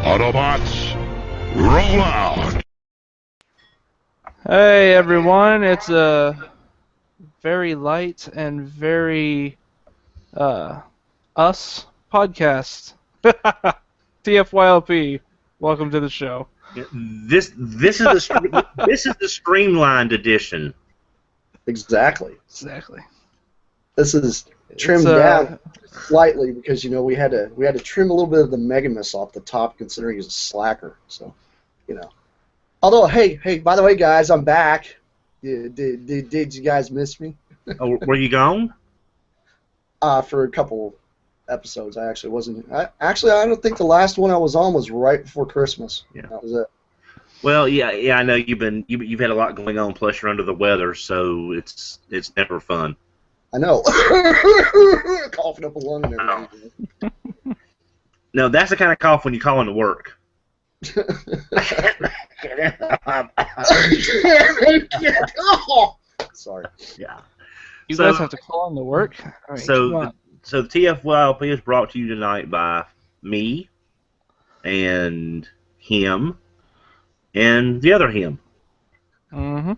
Autobots, roll out! Hey everyone, it's a very light and very us podcast. TFYLP, welcome to the show. This is the streamlined edition. Exactly. This is trimmed down slightly because we had to trim a little bit of the Megamus off the top, considering he's a slacker. So, Although, hey, by the way, guys, I'm back. Did you guys miss me? Oh, were you gone? For a couple episodes, I actually wasn't. I don't think the last one I was on was right before Christmas. Yeah. That was it. Well, yeah, I know you've had a lot going on. Plus, you're under the weather, so it's never fun. I know. Coughing up a lung and everything. No, that's the kind of cough when you call into work. Sorry. Yeah. You guys have to call in to work? All right, so the TFYLP is brought to you tonight by me and him and the other him. Mm-hmm.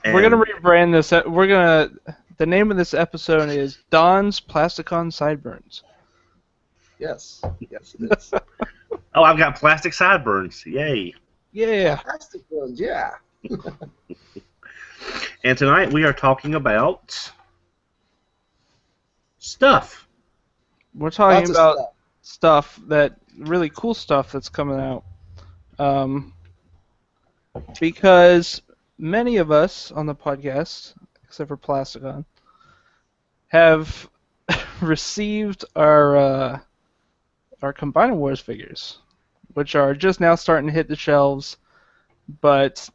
We're gonna rebrand this. The name of this episode is Don's Plasticon Sideburns. Yes, it is. Oh, I've got plastic sideburns. Yay. Yeah. Plastic ones, yeah. And tonight we are talking about stuff. We're talking Lots of about stuff really cool stuff that's coming out. Because many of us on the podcast, except for Plasticon, have received our Combiner Wars figures, which are just now starting to hit the shelves, but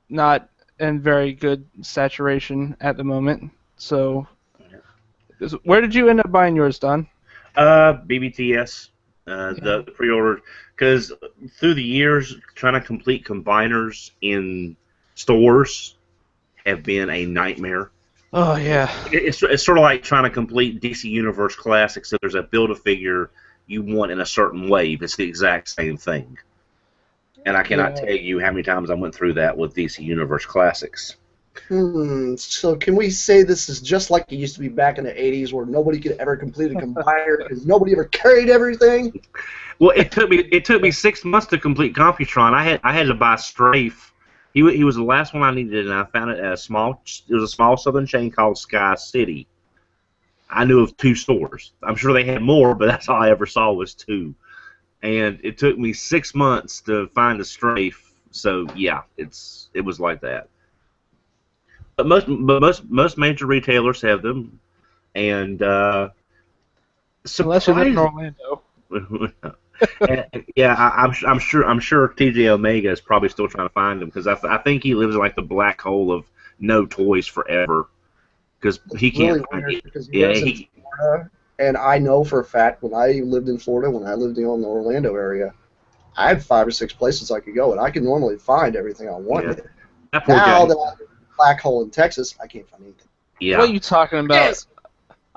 not in very good saturation at the moment. So, where did you end up buying yours, Don? BBTS, the pre-order, because through the years trying to complete combiners in stores have been a nightmare. Oh yeah. It's sort of like trying to complete DC Universe Classics. So there's a Build-A-Figure you want in a certain wave. It's the exact same thing. And I cannot tell you how many times I went through that with DC Universe Classics. So can we say this is just like it used to be back in the 80s where nobody could ever complete a combiner because nobody ever carried everything? Well, it took me 6 months to complete Computron. I had to buy Strafe. He was the last one I needed, and I found it at a small southern chain called Sky City. I knew of 2 stores. I'm sure they had more, but that's all I ever saw was 2. And it took me 6 months to find a Strafe. So yeah, it was like that. But most major retailers have them, and Unless you live in Orlando. Yeah, I'm sure TJ Omega is probably still trying to find them because I think he lives in like the black hole of no toys forever because he can't find it. Yeah, in Florida, and I know for a fact when I lived in Florida, when I lived in the Orlando area, I had 5 or 6 places I could go, and I could normally find everything I wanted. Yeah. That poor now guy. that I'm in the black hole in Texas, I can't find anything. Yeah. What are you talking about? Yes.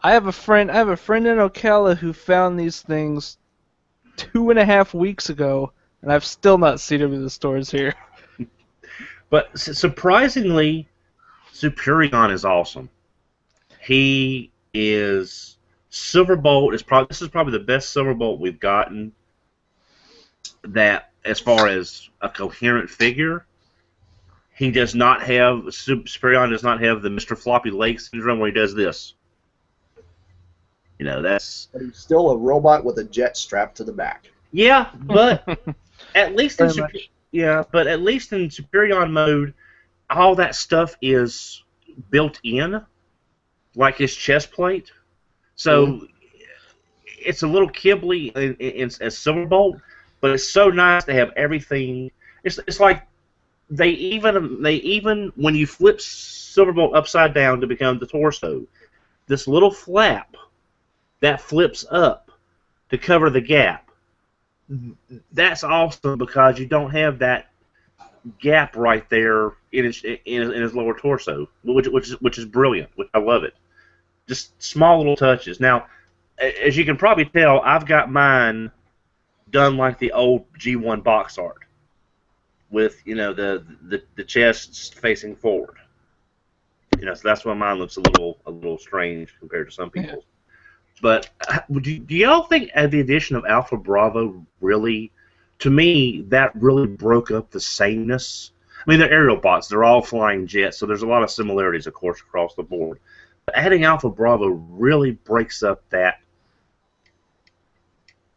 I have a friend in Ocala who found these things 2.5 weeks ago, and I've still not seen them in the stores here. But surprisingly, Superion is awesome. He is Silverbolt this is probably the best Silverbolt we've gotten. That as far as a coherent figure, he does not have Superion does not have the Mr. Floppy Leg syndrome where he does this. That's. But he's still a robot with a jet strapped to the back. Yeah, but at least in Superion mode, all that stuff is built in, like his chest plate. So it's a little kibbly as Silverbolt, but it's so nice to have everything. It's like they even when you flip Silverbolt upside down to become the torso, this little flap that flips up to cover the gap. That's awesome because you don't have that gap right there in his lower torso, which is brilliant. Which I love it. Just small little touches. Now, as you can probably tell, I've got mine done like the old G1 box art, with the chest facing forward. So that's why mine looks a little strange compared to some people. Yeah. But do y'all think the addition of Alpha Bravo really, to me, that really broke up the sameness? I mean, they're aerial bots. They're all flying jets, so there's a lot of similarities, of course, across the board. But adding Alpha Bravo really breaks up that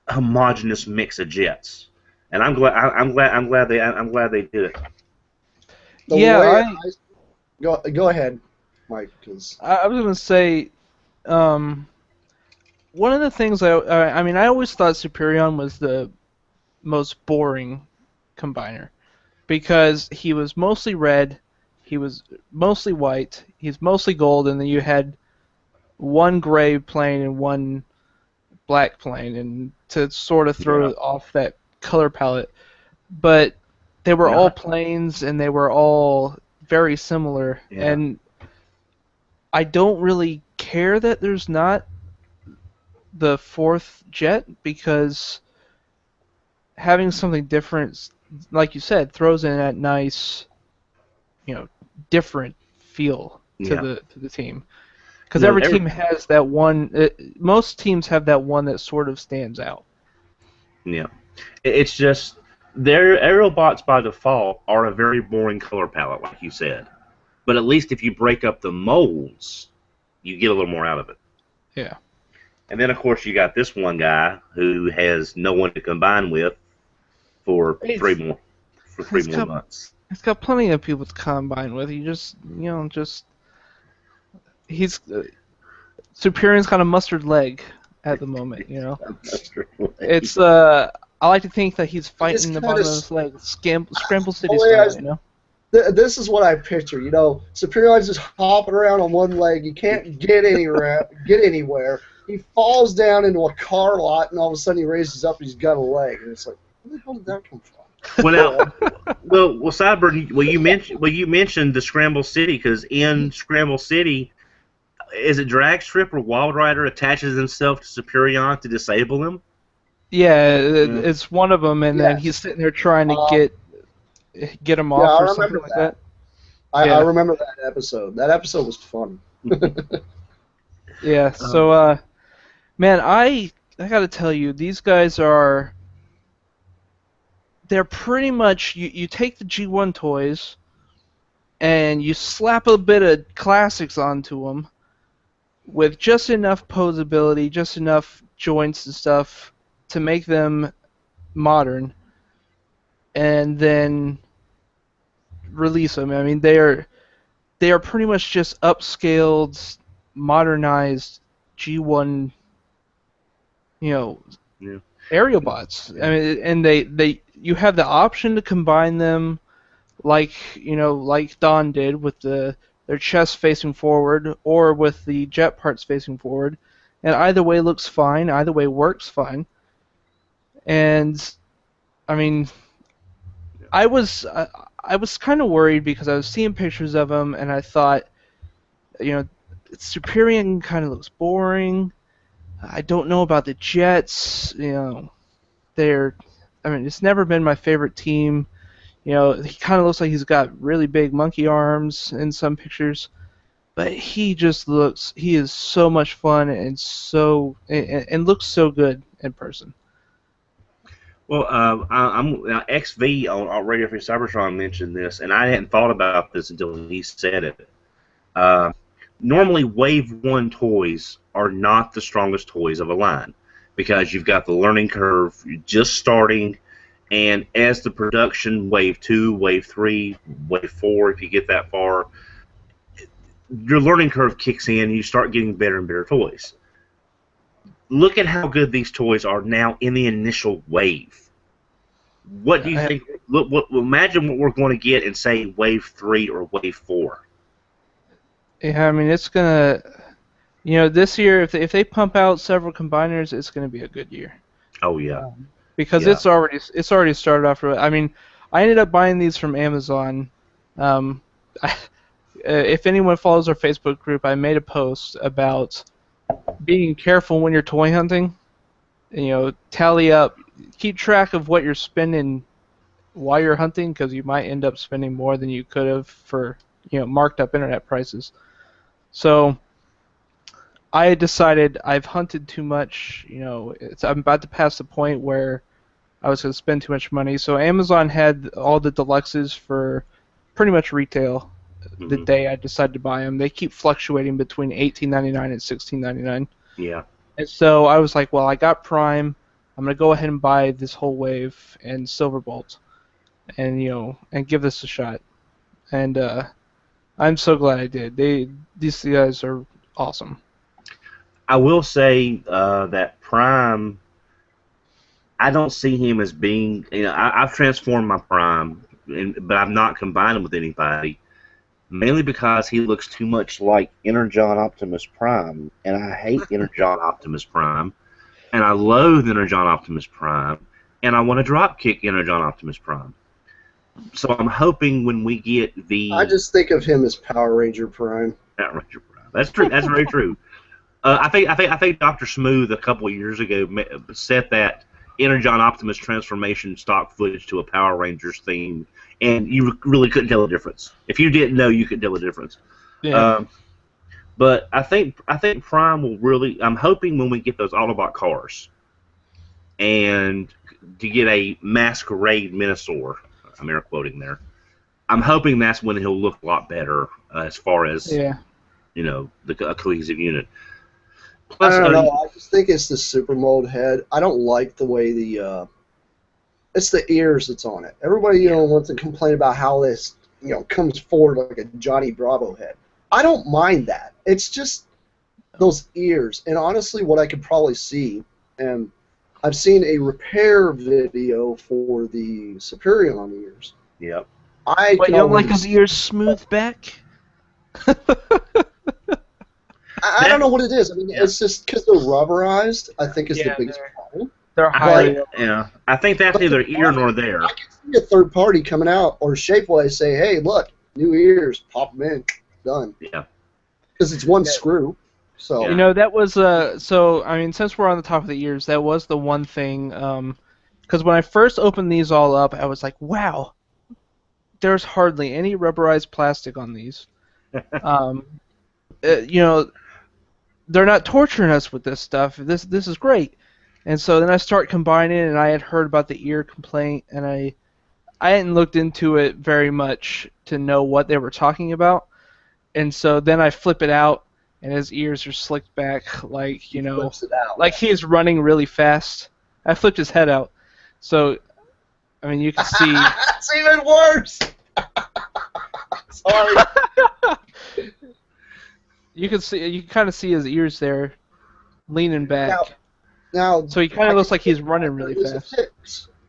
homogeneous mix of jets, and I'm glad they did it. Go ahead, Mike. Cause I was gonna say, one of the things I mean, I always thought Superion was the most boring combiner, because he was mostly red, he was mostly white, he's mostly gold, and then you had one gray plane and one black plane, and to sort of throw off that color palette. But they were all planes, and they were all very similar. Yeah. And I don't really care that there's not the fourth jet, because having something different, like you said, throws in that nice, different feel to the team. Because every team has that one. Most teams have that one that sort of stands out. Yeah, it's just their aerial bots by default are a very boring color palette, like you said. But at least if you break up the molds, you get a little more out of it. Yeah. And then, of course, you got this one guy who has no one to combine with for three more months. He's got plenty of people to combine with. He he's Superion's kind of mustard leg at the moment. It's I like to think that he's fighting the bottom of his leg, Scramble City style. This is what I picture. Superion's just hopping around on one leg. He can't get anywhere. He falls down into a car lot, and all of a sudden he raises up and he's got a leg. And it's like, where the hell did that come from? Well, Sideburn, you mentioned the Scramble City, because in Scramble City, is it Drag Strip or Wild Rider attaches himself to Superion to disable him? Yeah, it's one of them, and then he's sitting there trying to get him off or something like that. I remember that episode. That episode was fun. Yeah, so, man, I gotta tell you, these guys they're pretty much, you take the G1 toys, and you slap a bit of classics onto them, with just enough posability, just enough joints and stuff to make them modern, and then release them. I mean, they are pretty much just upscaled, modernized G1, aerial bots. I mean, and you have the option to combine them, like Don did with their chest facing forward, or with the jet parts facing forward, and either way looks fine. Either way works fine. And I mean, I was kind of worried, because I was seeing pictures of them, and I thought, Superion kind of looks boring. I don't know about the Jets. It's never been my favorite team. He kind of looks like he's got really big monkey arms in some pictures, but he is so much fun and looks so good in person. Well, I'm XV on Radio Free Cybertron mentioned this, and I hadn't thought about this until he said it. Normally, Wave 1 toys are not the strongest toys of a line, because you've got the learning curve, you're just starting, and as the production, Wave 2, Wave 3, Wave 4, if you get that far, your learning curve kicks in, and you start getting better and better toys. Look at how good these toys are now in the initial wave. What do you think? Imagine what we're going to get in, say, Wave 3 or Wave 4. Yeah, I mean, it's going to... this year, if they pump out several combiners, it's going to be a good year. Oh, yeah. Because it's already started off... I mean, I ended up buying these from Amazon. If anyone follows our Facebook group, I made a post about being careful when you're toy hunting. Tally up keep track of what you're spending while you're hunting, because you might end up spending more than you could have for marked up internet prices. So I decided I've hunted too much. I'm about to pass the point where I was going to spend too much money. So Amazon had all the deluxes for pretty much retail the day I decided to buy them. They keep fluctuating between $18.99 and $16.99. Yeah. And so I was like, well, I got Prime. I'm going to go ahead and buy this whole wave and Silverbolt, and and give this a shot. And I'm so glad I did. These guys are awesome. I will say that Prime, I don't see him as being, I've transformed my Prime, but I've not combined him with anybody, mainly because he looks too much like Energon Optimus Prime, and I hate Energon Optimus Prime, and I loathe Energon Optimus Prime, and I want to dropkick Energon Optimus Prime. So I'm hoping when we get the... I just think of him as Power Ranger Prime. Power Ranger Prime. That's true. That's very true. I think Dr. Smooth a couple of years ago set that Energon Optimus transformation stock footage to a Power Rangers theme, and you really couldn't tell the difference. If you didn't know, you could tell the difference. Yeah. But I think Prime will really. I'm hoping when we get those Autobot cars, and to get a Masquerade Minosaur, I'm air quoting there. I'm hoping that's when he'll look a lot better as far as the cohesive unit. Plus, I don't know. I just think it's the super mold head. I don't like the way it's the ears that's on it. Everybody wants to complain about how this comes forward like a Johnny Bravo head. I don't mind that. It's just those ears. And honestly, what I could probably see, and I've seen a repair video for the Superion ears. Yep. You don't like his ears smooth back? I don't know what it is. I mean, it's just because they're rubberized, I think is the biggest problem. They're high. I think that's neither here nor there. I can see a third party coming out or Shapeways say, hey, look, new ears, pop them in, done. Yeah. Because it's one screw. So that was so I mean, since we're on the top of the ears, that was the one thing. Because when I first opened these all up, I was like, wow, there's hardly any rubberized plastic on these. They're not torturing us with this stuff. This is great. And so then I start combining, and I had heard about the ear complaint, and I hadn't looked into it very much to know what they were talking about. And so then I flip it out, and his ears are slicked back like, like he's running really fast. I flipped his head out. So, I mean, you can see... It's even worse! Sorry. You can kind of see his ears there, leaning back. Now so he kind of looks like he's running really fast.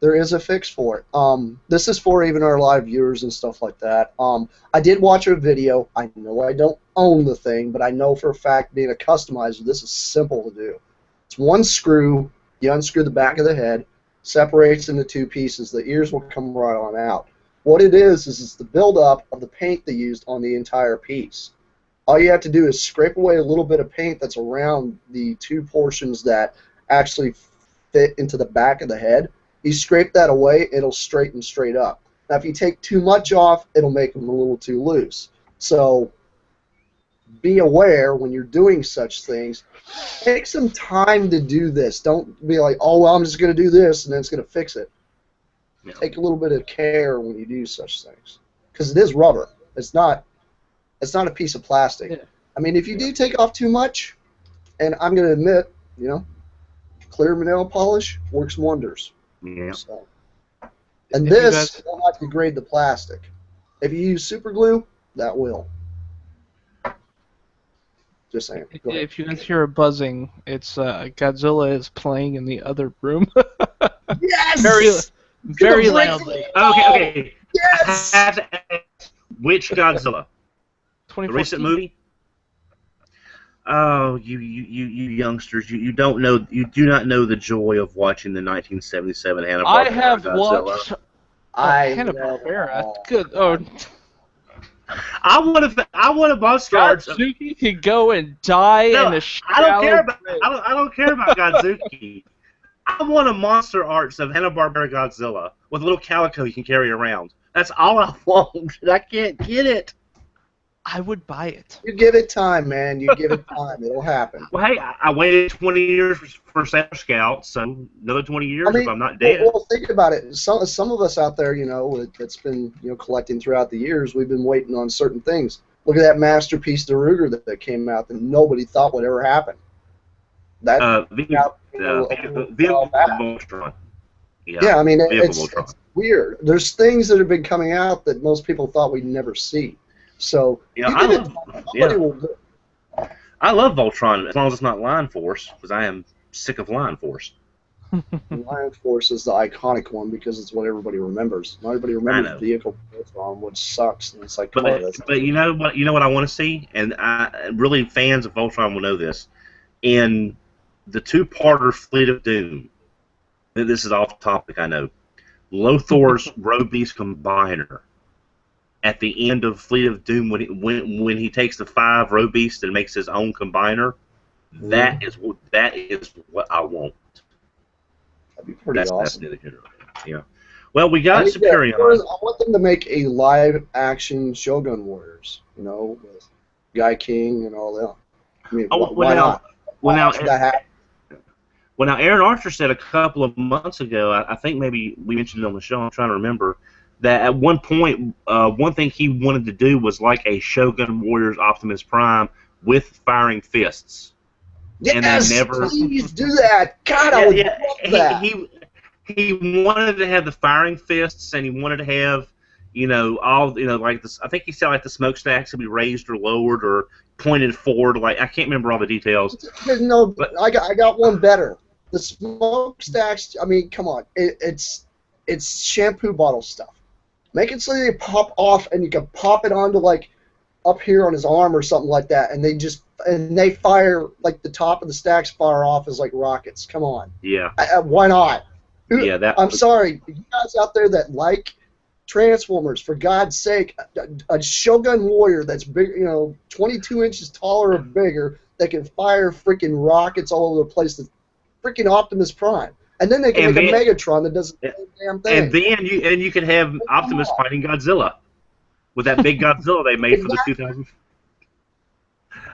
There is a fix for it. This is for even our live viewers and stuff like that. I did watch a video. I know I don't own the thing, but I know for a fact, being a customizer, this is simple to do. It's one screw. You unscrew the back of the head, separates into two pieces. The ears will come right on out. What it is it's the buildup of the paint they used on the entire piece. All you have to do is scrape away a little bit of paint that's around the two portions that actually fit into the back of the head. You scrape that away, it'll straighten straight up. Now, if you take too much off, it'll make them a little too loose. So be aware when you're doing such things. Take some time to do this. Don't be like, oh, well, I'm just going to do this, and then it's going to fix it. Yeah. Take a little bit of care when you do such things. Because it is rubber. It's not a piece of plastic. Yeah. I mean, if you do take off too much, and I'm going to admit, clear nail polish works wonders. Yeah. So, and this will not degrade the plastic. If you use super glue, that will. Just saying. If you guys hear a buzzing, it's Godzilla is playing in the other room. Yes! Very loudly. Okay. Yes! I have to ask, which Godzilla? The recent movie? Oh, you youngsters! You don't know. You do not know the joy of watching the 1977 Hanna-Barbera I have Godzilla. watched. Hanna-Barbera. Good. Oh. I want a monster. Godzuki can go and die in a shallow I don't care about Godzuki. I want a monster arts of Hanna-Barbera Godzilla with a little calico you can carry around. That's all I want. I can't get it. I would buy it. You give it time, man. You give it time. It'll happen. Well, hey, I waited 20 years for Sailor Scout, so another 20 years if I'm not dead. Well, think about it. Some of us out there, that's been collecting throughout the years. We've been waiting on certain things. Look at that masterpiece Daruger that came out that nobody thought would ever happen. That Voltron. Yeah, I mean it's weird. There's things that have been coming out that most people thought we'd never see. So I love Voltron as long as it's not Lion Force, because I am sick of Lion Force. Lion Force is the iconic one because it's what everybody remembers. Not everybody remembers the vehicle Voltron, which sucks. And it's like, but you know what? You know what I want to see, and really fans of Voltron will know this. In the two-parter Fleet of Doom, this is off topic, I know. Lothor's Road Beast Combiner. At the end of Fleet of Doom, when he takes the 5 Road Beasts and makes his own combiner, that is what I want. That'd be pretty awesome. Yeah. Well, we got Superior. I want them to make a live-action Shogun Warriors, with Guy King and all that. I mean, why not? Well, now, Aaron Archer said a couple of months ago, I think maybe we mentioned it on the show, I'm trying to remember, that at one point, one thing he wanted to do was like a Shogun Warriors Optimus Prime with firing fists. Yes, please do that. God, I would love that. He wanted to have the firing fists, and he wanted to have, like this. I think he said like the smokestacks would be raised or lowered or pointed forward. Like I can't remember all the details. No, but I got one better. The smokestacks. I mean, come on, it's shampoo bottle stuff. Make it so they pop off, and you can pop it onto like up here on his arm or something like that, and they fire like the top of the stacks fire off as like rockets. Come on. Yeah. Why not? Yeah. I'm sorry, you guys out there that like Transformers, for God's sake, a Shogun Warrior that's big, 22 inches taller or bigger, that can fire freaking rockets all over the place. The freaking Optimus Prime. And then they can make a Megatron that does the same damn thing. And then you can have Optimus fighting Godzilla with that big Godzilla they made for the 2000.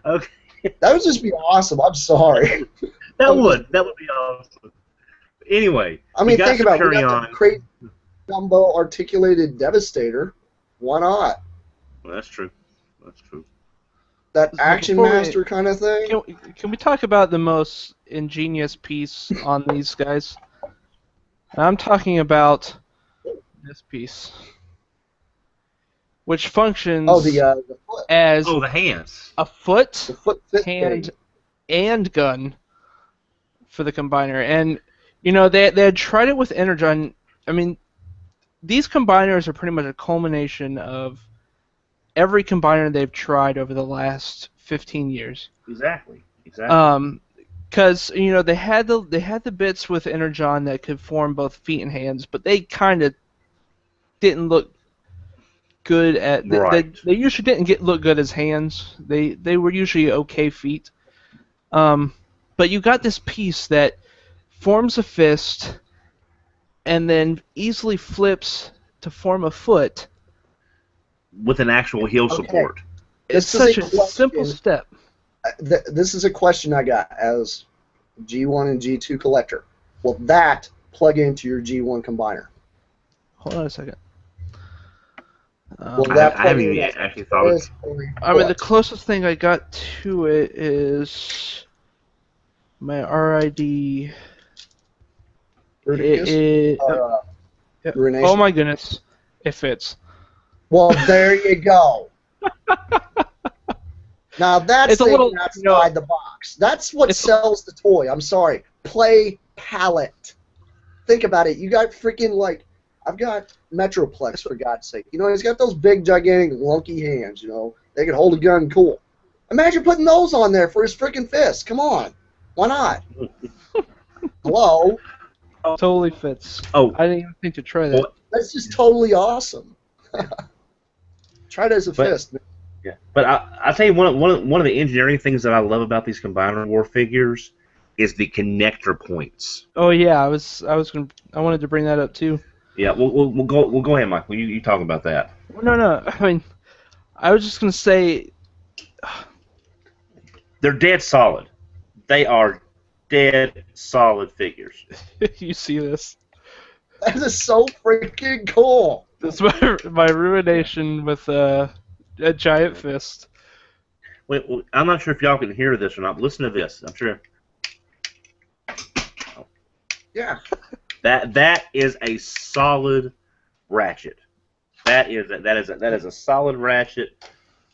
Okay. That would just be awesome. I'm sorry. That would be awesome. Anyway, I mean, think about it. We got the crazy jumbo articulated Devastator. Why not? Well, that's true. That Action Master kind of thing. Can we talk about the most ingenious piece on these guys? I'm talking about this piece, which functions as the hands, a foot hand, and gun for the combiner. And they had tried it with Energon. I mean, these combiners are pretty much a culmination of every combiner they've tried over the last 15 years. Exactly. Because they had the bits with Energon that could form both feet and hands, but they kind of didn't look good at. They usually didn't look good as hands. They were usually okay feet. But you got this piece that forms a fist, and then easily flips to form a foot with an actual heel support. It's such a simple step. This is a question I got as G1 and G2 collector. Will that plug into your G1 combiner? Hold on a second. I haven't even actually thought of it. I mean, the closest thing I got to it is my RID. Oh my goodness, it fits. Well, there you go. Now that's outside the box. That's what sells the toy. I'm sorry. Play palette. Think about it. You got freaking I've got Metroplex, for God's sake. He's got those big, gigantic, lunky hands. They can hold a gun cool. Imagine putting those on there for his freaking fist. Come on. Why not? Hello. Totally fits. Oh, I didn't even think to try that. That's just totally awesome. Try it as a fist. Yeah, but I tell you one of the engineering things that I love about these Combiner War figures is the connector points. Oh yeah, I wanted to bring that up too. Yeah, we'll go ahead, Michael. You talk about that. Well, no. I mean, I was just gonna say, They're dead solid. They are dead solid figures. you see this. That is so freaking cool. This is my ruination with a giant fist. Wait, I'm not sure if y'all can hear this or not, but listen to this. I'm sure. Yeah. That is a solid ratchet. That is a solid ratchet,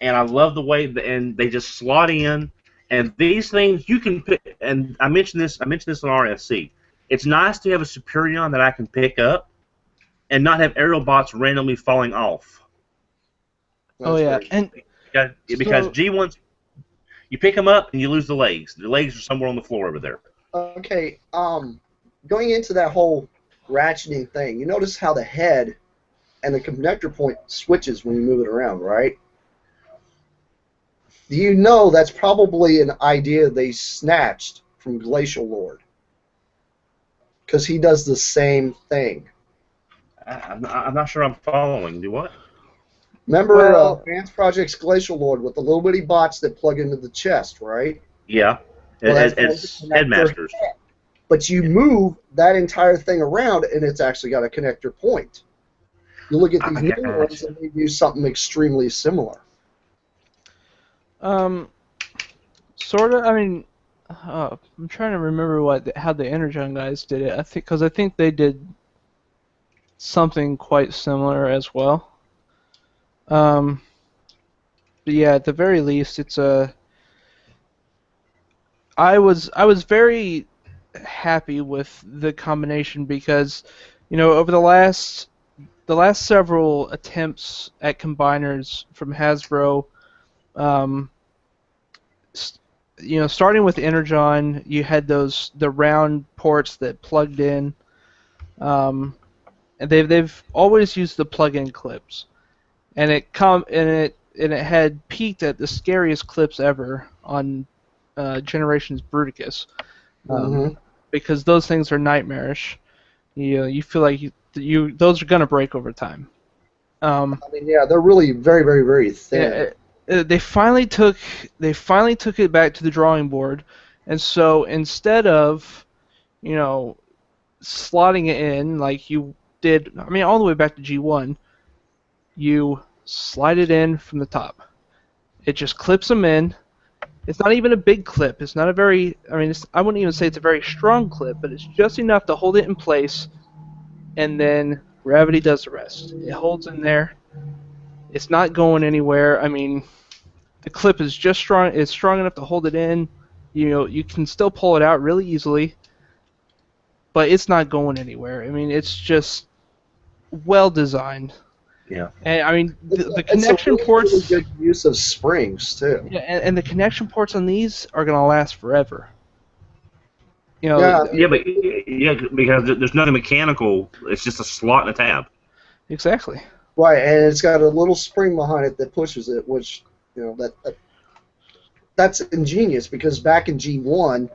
and I love the way and they just slot in. And these things you can pick. And I mentioned this on RSC. It's nice to have a Superion that I can pick up, and not have aerial bots randomly falling off. Oh yeah, and because G1s, you pick them up and you lose the legs. The legs are somewhere on the floor over there. Okay. Going into that whole ratcheting thing, you notice how the head and the connector point switches when you move it around, right? Do you know that's probably an idea they snatched from Glacial Lord? Because he does the same thing. I'm not sure I'm following. Do what? Remember Advanced Projects Glacial Lord with the little bitty bots that plug into the chest, right? Yeah, Well, as headmasters. But you move that entire thing around, and it's actually got a connector point. You look at these new ones, and they do something extremely similar. Sort of. I mean, I'm trying to remember how the Energon guys did it. I think they did something quite similar as well. But yeah, at the very least, it's a. I was very happy with the combination because, over the last several attempts at combiners from Hasbro, starting with Energon, you had the round ports that plugged in, and they've always used the plug-in clips, and it had peaked at the scariest clips ever on Generations Bruticus, because those things are nightmarish. You feel like those are gonna break over time. I mean, yeah, they're really very, very, very thin. They finally took it back to the drawing board, and so instead of slotting it in like you did, I mean all the way back to G1, you slide it in from the top. It just clips them in. It's not even a big clip. It's not a very, I wouldn't even say it's a very strong clip, but it's just enough to hold it in place, and then gravity does the rest. It holds in there. It's not going anywhere. I mean, the clip is just strong. It's strong enough to hold it in. You can still pull it out really easily, but it's not going anywhere. I mean, it's just well designed. Yeah. And I mean, the connection ports. It's a really good use of springs too. Yeah, and the connection ports on these are gonna last forever. Yeah, because there's nothing mechanical. It's just a slot and a tab. Exactly. Right, and it's got a little spring behind it that pushes it, which that's ingenious because back in G1,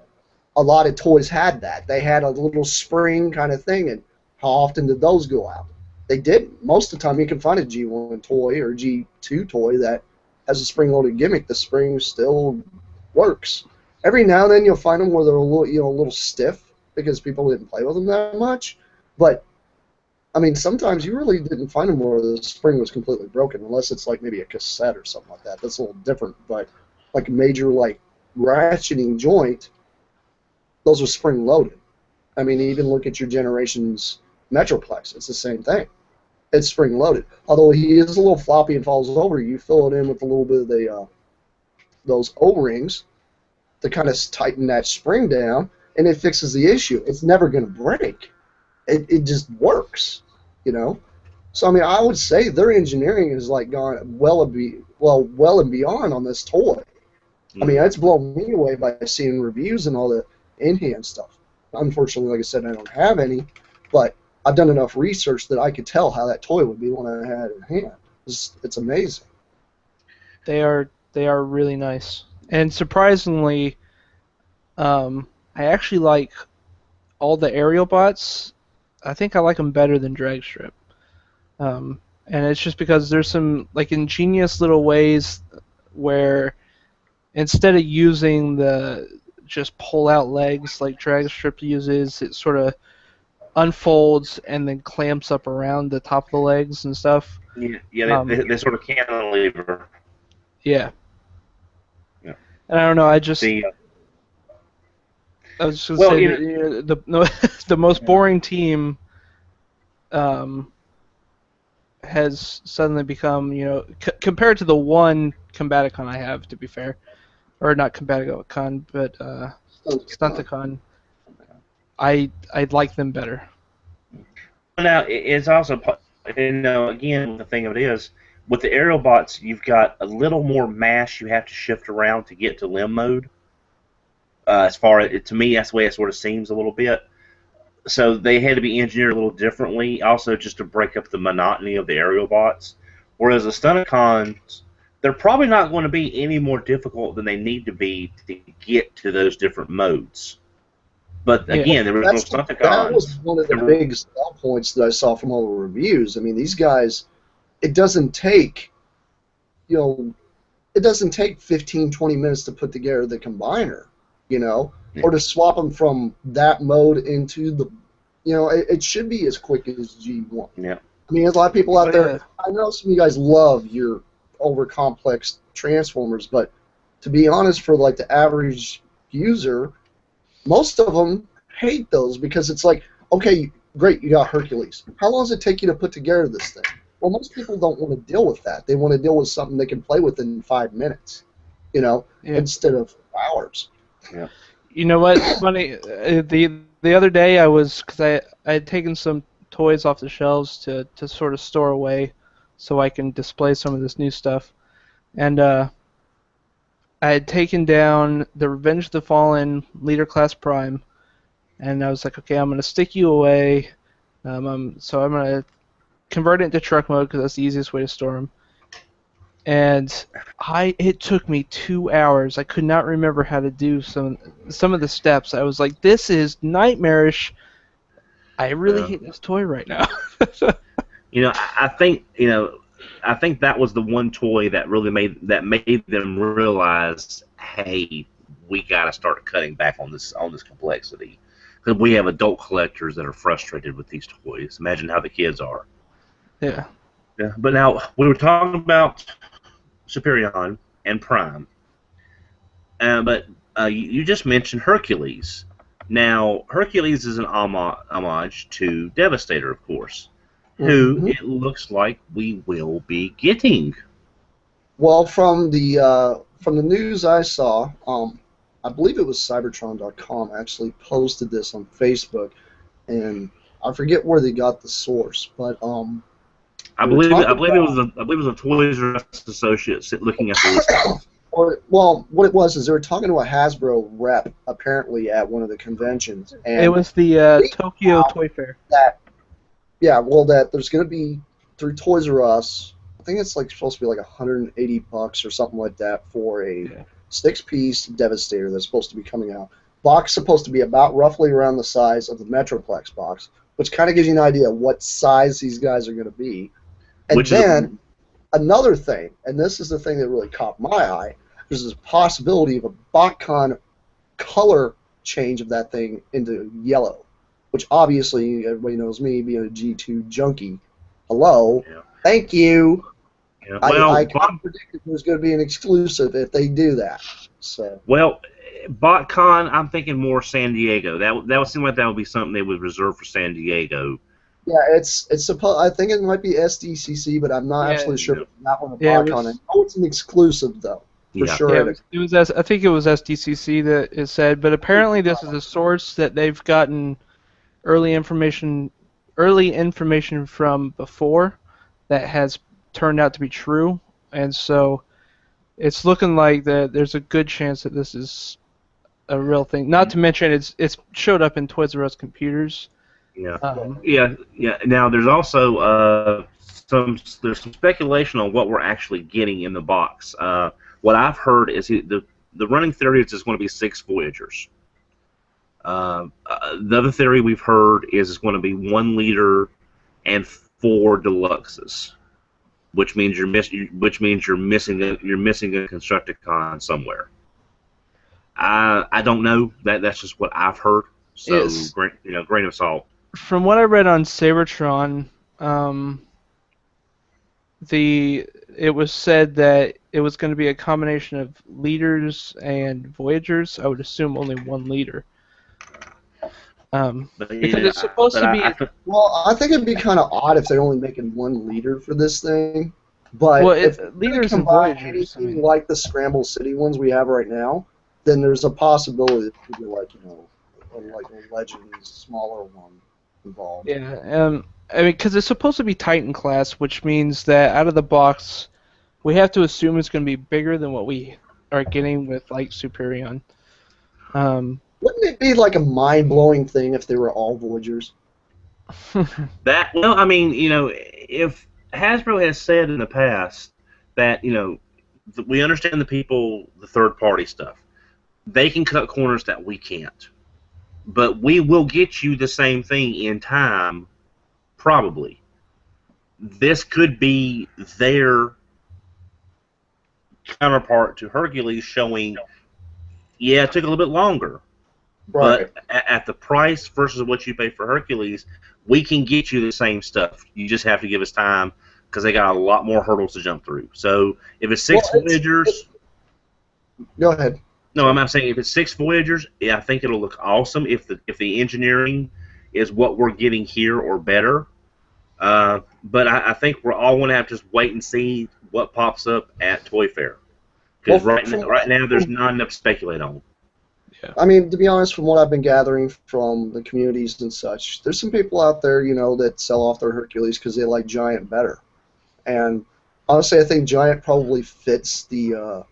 a lot of toys had that. They had a little spring kind of thing, and how often did those go out? They didn't. Most of the time, you can find a G1 toy or G2 toy that has a spring-loaded gimmick. The spring still works. Every now and then, you'll find them where they're a little stiff because people didn't play with them that much. But I mean, sometimes you really didn't find them where the spring was completely broken, unless it's like maybe a cassette or something like that. That's a little different. But like a major ratcheting joint, those are spring-loaded. I mean, even look at your Generations Metroplex. It's the same thing. It's spring-loaded. Although he is a little floppy and falls over, you fill it in with a little bit of those O-rings to kind of tighten that spring down, and it fixes the issue. It's never going to break. It just works, So I mean, I would say their engineering has gone well and beyond on this toy. I mean, it's blown me away by seeing reviews and all the in-hand stuff. Unfortunately, like I said, I don't have any, but I've done enough research that I could tell how that toy would be when I had it in hand. It's amazing. They are really nice, and surprisingly, I actually like all the aerial bots. I think I like them better than Dragstrip. And it's just because there's some like ingenious little ways where instead of using the just pull out legs like Dragstrip uses, it sort of unfolds and then clamps up around the top of the legs and stuff. Yeah, they sort of cantilever. Yeah. Yeah. And I don't know, The I was just gonna well, say you that the most boring team has suddenly become, compared to the one Combaticon I have, to be fair, or not Combaticon, but Stunticon, I like them better. now it's also again the thing of it is with the aerial bots you've got a little more mass you have to shift around to get to limb mode. As far as to me, that's the way it sort of seems a little bit. So they had to be engineered a little differently, also just to break up the monotony of the aerial bots. Whereas the Stunticons, they're probably not going to be any more difficult than they need to be to get to those different modes. But Yeah. again, the original Stunticons. That was one of the big sell points that I saw from all the reviews. I mean, these guys, it doesn't take, it doesn't take 15, 20 minutes to put together the combiner, or to swap them from that mode into the, it should be as quick as G1. Yeah. I mean, there's a lot of people out there. Yeah. I know some of you guys love your over complex transformers, but to be honest, for like the average user, most of them hate those because it's like, okay, great, you got Hercules. How long does it take you to put together this thing? Well, most people don't want to deal with that. They want to deal with something they can play with in 5 minutes, instead of hours. Yeah. You know what? It's funny. The other day because I had taken some toys off the shelves to sort of store away, so I can display some of this new stuff, and I had taken down the Revenge of the Fallen Leader Class Prime, and I was like, okay, I'm gonna stick you away. So I'm gonna convert it into truck mode because that's the easiest way to store them. And it took me 2 hours. I could not remember how to do some of the steps. I was like, this is nightmarish. I really hate this toy right now. I think that was the one toy that really made them realize, hey, we got to start cutting back on this complexity, because we have adult collectors that are frustrated with these toys. Imagine how the kids are. Yeah. Yeah. But now we were talking about Superion and Prime, but you just mentioned Hercules. Now Hercules is an homage to Devastator, of course, who it looks like we will be getting. Well, from the news I saw, I believe it was Cybertron.com actually posted this on Facebook, and I forget where they got the source, but I believe it was a Toys R Us associate looking at the list. Well, what it was is they were talking to a Hasbro rep apparently at one of the conventions, and it was the Tokyo Toy Fair. That there's going to be through Toys R Us. I think it's supposed to be like $180 or something like that for a 6-piece Devastator that's supposed to be coming out. Box supposed to be about roughly around the size of the Metroplex box, which kind of gives you an idea of what size these guys are going to be. And then another thing, and this is the thing that really caught my eye, there's a possibility of a BotCon color change of that thing into yellow, which obviously everybody knows me being a G2 junkie. Hello, thank you. Yeah. Well, I kind of predicted there's going to be an exclusive if they do that. So. Well, BotCon, I'm thinking more San Diego. That would seem like that would be something they would reserve for San Diego. Yeah, it's supposed. I think it might be SDCC, but I'm not absolutely sure if that one. BotCon. I know it's an exclusive though, for sure. Yeah, it was. I think it was SDCC that it said, but apparently this is a source that they've gotten early information from before that has turned out to be true, and so it's looking like that there's a good chance that this is a real thing. Not to mention it's showed up in Toys R Us computers. Yeah. Yeah. Now there's also some speculation on what we're actually getting in the box. What I've heard is the running theory is there's going to be 6 Voyagers. The other theory we've heard is it's going to be 1 liter and 4 deluxes, which means you're missing a Constructicon somewhere. I don't know. That's just what I've heard. So grain of salt. From what I read on Sabertron, it was said that it was going to be a combination of liters and Voyagers. I would assume only 1 liter. Because it's supposed to be. Well, I think it'd be kind of odd if they're only making 1 liter for this thing. But if liters and combine Voyagers, anything like the Scramble City ones we have right now, then there's a possibility it could be like a Legends smaller one involved. Yeah, I mean, because it's supposed to be Titan class, which means that out of the box, we have to assume it's going to be bigger than what we are getting with like Superion. Wouldn't it be like a mind-blowing thing if they were all Voyagers? I mean, if Hasbro has said in the past that, we understand the third-party stuff. They can cut corners that we can't. But we will get you the same thing in time, probably. This could be their counterpart to Hercules showing, yeah, it took a little bit longer. Right. But at the price versus what you pay for Hercules, we can get you the same stuff. You just have to give us time because they got a lot more hurdles to jump through. So if it's 6 Voyagers... Go ahead. No, I'm saying if it's 6 Voyagers, I think it'll look awesome if the engineering is what we're getting here or better. But I think we're all going to have to just wait and see what pops up at Toy Fair. Because right now there's not enough to speculate on. Yeah. I mean, to be honest, from what I've been gathering from the communities and such, there's some people out there, that sell off their Hercules because they like Giant better. And honestly, I think Giant probably fits the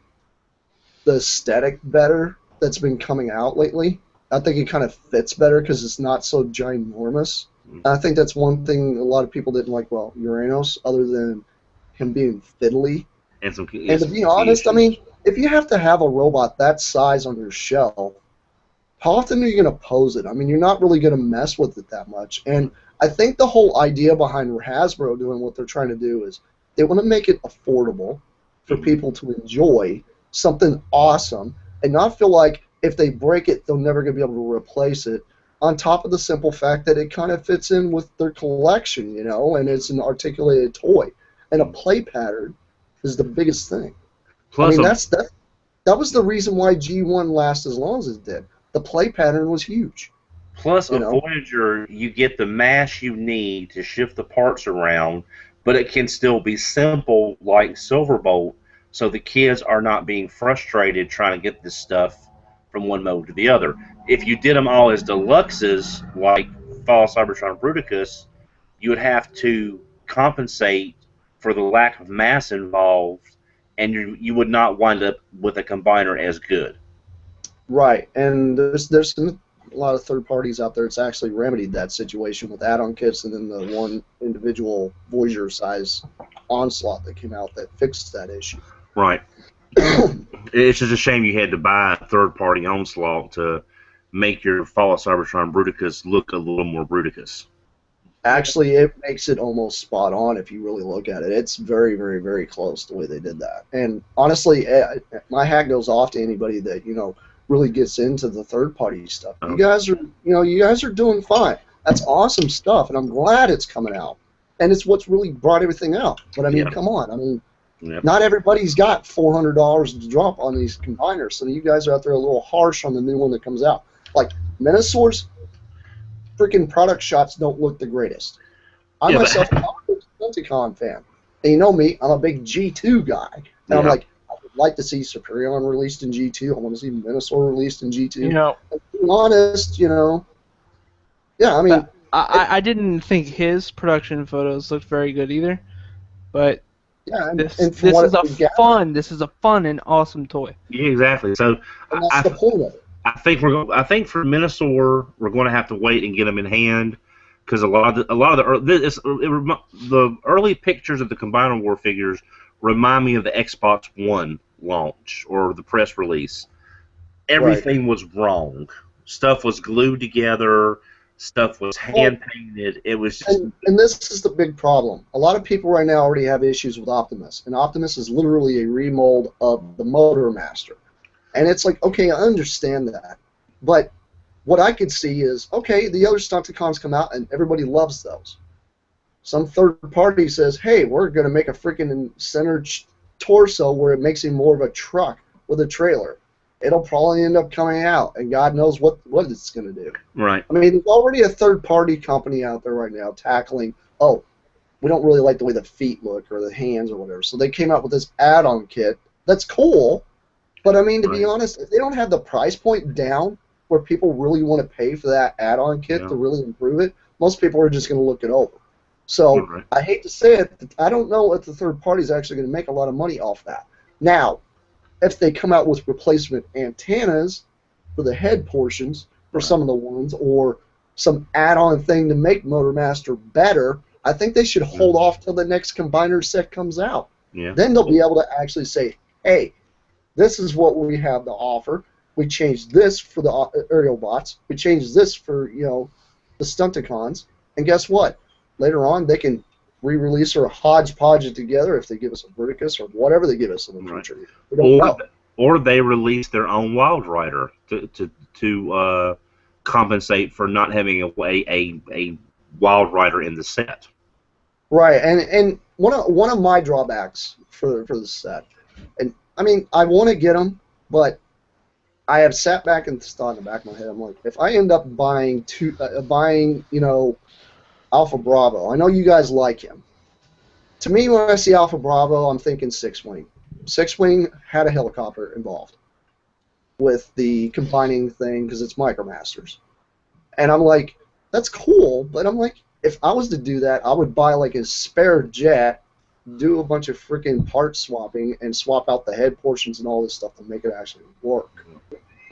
aesthetic better that's been coming out lately. I think it kind of fits better because it's not so ginormous. And I think that's one thing a lot of people didn't like about Uranos, other than him being fiddly. And to be honest, I mean, if you have to have a robot that size on your shelf, how often are you going to pose it? I mean, you're not really going to mess with it that much. And I think the whole idea behind Hasbro doing what they're trying to do is they want to make it affordable for people to enjoy something awesome and not feel like if they break it, they're never going to be able to replace it, on top of the simple fact that it kind of fits in with their collection, and it's an articulated toy. And a play pattern is the biggest thing. Plus, I mean, that was the reason why G1 lasted as long as it did. The play pattern was huge. Plus, a Voyager, you get the mass you need to shift the parts around, but it can still be simple like Silverbolt, so the kids are not being frustrated trying to get this stuff from one mode to the other. If you did them all as deluxes, like Fall Cybertron Bruticus, you would have to compensate for the lack of mass involved, and you would not wind up with a combiner as good. Right, and there's a lot of third parties out there that's actually remedied that situation with add-on kits and then the one individual Voyager size Onslaught that came out that fixed that issue. Right. It's just a shame you had to buy a third-party Onslaught to make your Fall of Cybertron Bruticus look a little more Bruticus. Actually, it makes it almost spot on if you really look at it. It's very, very, very close the way they did that. And honestly, my hat goes off to anybody that really gets into the third-party stuff. You guys are doing fine. That's awesome stuff, and I'm glad it's coming out. And it's what's really brought everything out. But I mean, come on, I mean. Yep. Not everybody's got $400 to drop on these combiners, so you guys are out there a little harsh on the new one that comes out. Like, Minosaur's freaking product shots don't look the greatest. I myself am a Decepticon fan. And you know me, I'm a big G2 guy. And I'm like, I would like to see Superion released in G2. I want to see Minosaur released in G2. To be honest, yeah, I mean... I didn't think his production photos looked very good either, but... Yeah, this is a fun and awesome toy. Yeah, exactly. So and that's the point of it. I think for Minosaur we're going to have to wait and get them in hand because a lot of the early pictures of the Combiner War figures remind me of the Xbox One launch or the press release. Everything was wrong. stuff was glued together, stuff was hand painted. It was just. And this is the big problem. A lot of people right now already have issues with Optimus, and Optimus is literally a remold of the Motor Master. And it's like, okay, I understand that, but what I could see is, okay, the other Stunticons come out and everybody loves those. Some third party says, hey, we're going to make a freaking center torso where it makes him more of a truck with a trailer. It'll probably end up coming out, and God knows what it's going to do. Right. I mean, there's already a third-party company out there right now tackling, oh, we don't really like the way the feet look or the hands or whatever. So they came out with this add-on kit. That's cool, but I mean, to be honest, if they don't have the price point down where people really want to pay for that add-on kit to really improve it, most people are just going to look it over. So I hate to say it, but I don't know if the third party is actually going to make a lot of money off that. Now, if they come out with replacement antennas for the head portions for some of the ones, or some add-on thing to make Motor Master better, I think they should hold off till the next combiner set comes out. Yeah. Then they'll be able to actually say, hey, this is what we have to offer. We changed this for the aerial bots. We changed this for, the Stunticons. And guess what? Later on, they can re-release or hodgepodge it together if they give us a Verticus or whatever they give us in the future. We don't know. Or they release their own Wild Rider to compensate for not having a Wild Rider in the set. Right, and one of my drawbacks for the set, and I mean, I want to get them, but I have sat back and thought in the back of my head, I'm like, if I end up buying Alpha Bravo, I know you guys like him. To me, when I see Alpha Bravo, I'm thinking Six-Wing. Six-Wing had a helicopter involved with the combining thing because it's Micromasters. And I'm like, that's cool, but I'm like, if I was to do that, I would buy like a spare jet, do a bunch of freaking part swapping, and swap out the head portions and all this stuff to make it actually work.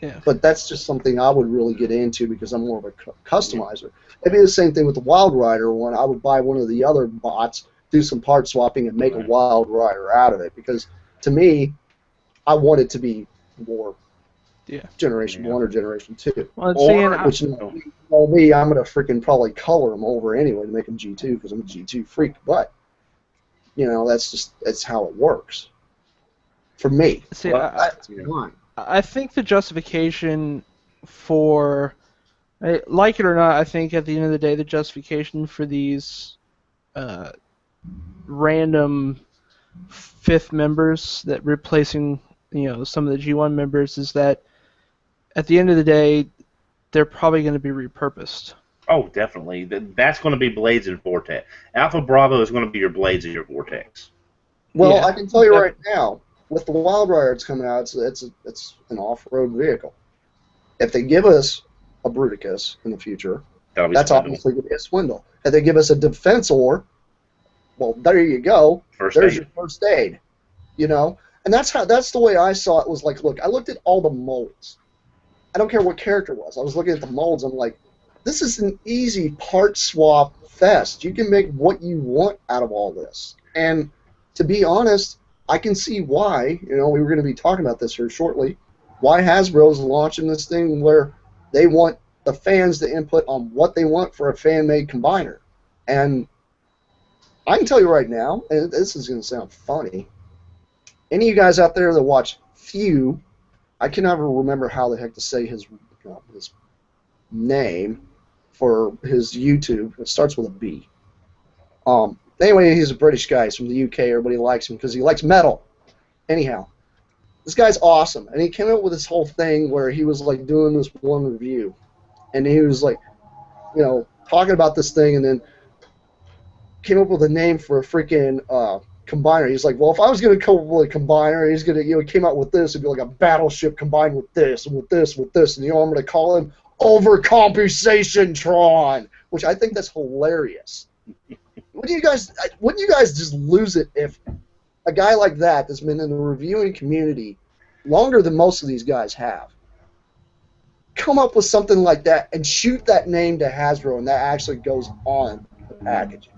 Yeah. But that's just something I would really get into because I'm more of a customizer. It'd be the same thing with the Wild Rider one. I would buy one of the other bots, do some part swapping, and make a Wild Rider out of it because, to me, I want it to be more Generation 1 or Generation 2. Well, Which, me, I'm going to freaking probably color them over anyway to make them G2 because I'm a G2 freak. But, that's how it works. For me. See, I think the justification for, like it or not, I think at the end of the day, the justification for these random fifth members that replacing, some of the G1 members is that at the end of the day, they're probably going to be repurposed. Oh, definitely. That's going to be Blades and Vortex. Alpha Bravo is going to be your Blades and your Vortex. Well, I can tell you right now, with the Wild Rider that's coming out, it's an off-road vehicle. If they give us a Bruticus in the future, that's obviously going to be a swindle. If they give us a Defensor, well, there you go. There's your first aid. And that's the way I saw it. Was like, look, I looked at all the molds. I don't care what character it was. I was looking at the molds. I'm like, this is an easy part swap fest. You can make what you want out of all this. And to be honest, I can see why, we were going to be talking about this here shortly, why Hasbro's launching this thing where they want the fans to input on what they want for a fan-made combiner. And I can tell you right now, and this is going to sound funny, any of you guys out there that watch Few, I can never remember how the heck to say his name for his YouTube. It starts with a B. Anyway, he's a British guy. He's from the UK. Everybody likes him because he likes metal. Anyhow, this guy's awesome. And he came up with this whole thing where he was like doing this one review. And he was like, talking about this thing and then came up with a name for a freaking combiner. He's like, well, if I was going to come up with a combiner, he's going to, he came out with this. It'd be like a battleship combined with this and with this, with this. And, I'm going to call him Overcompensation Tron, which I think that's hilarious. Wouldn't you guys just lose it if a guy like that's been in the reviewing community longer than most of these guys have come up with something like that and shoot that name to Hasbro and that actually goes on the packaging?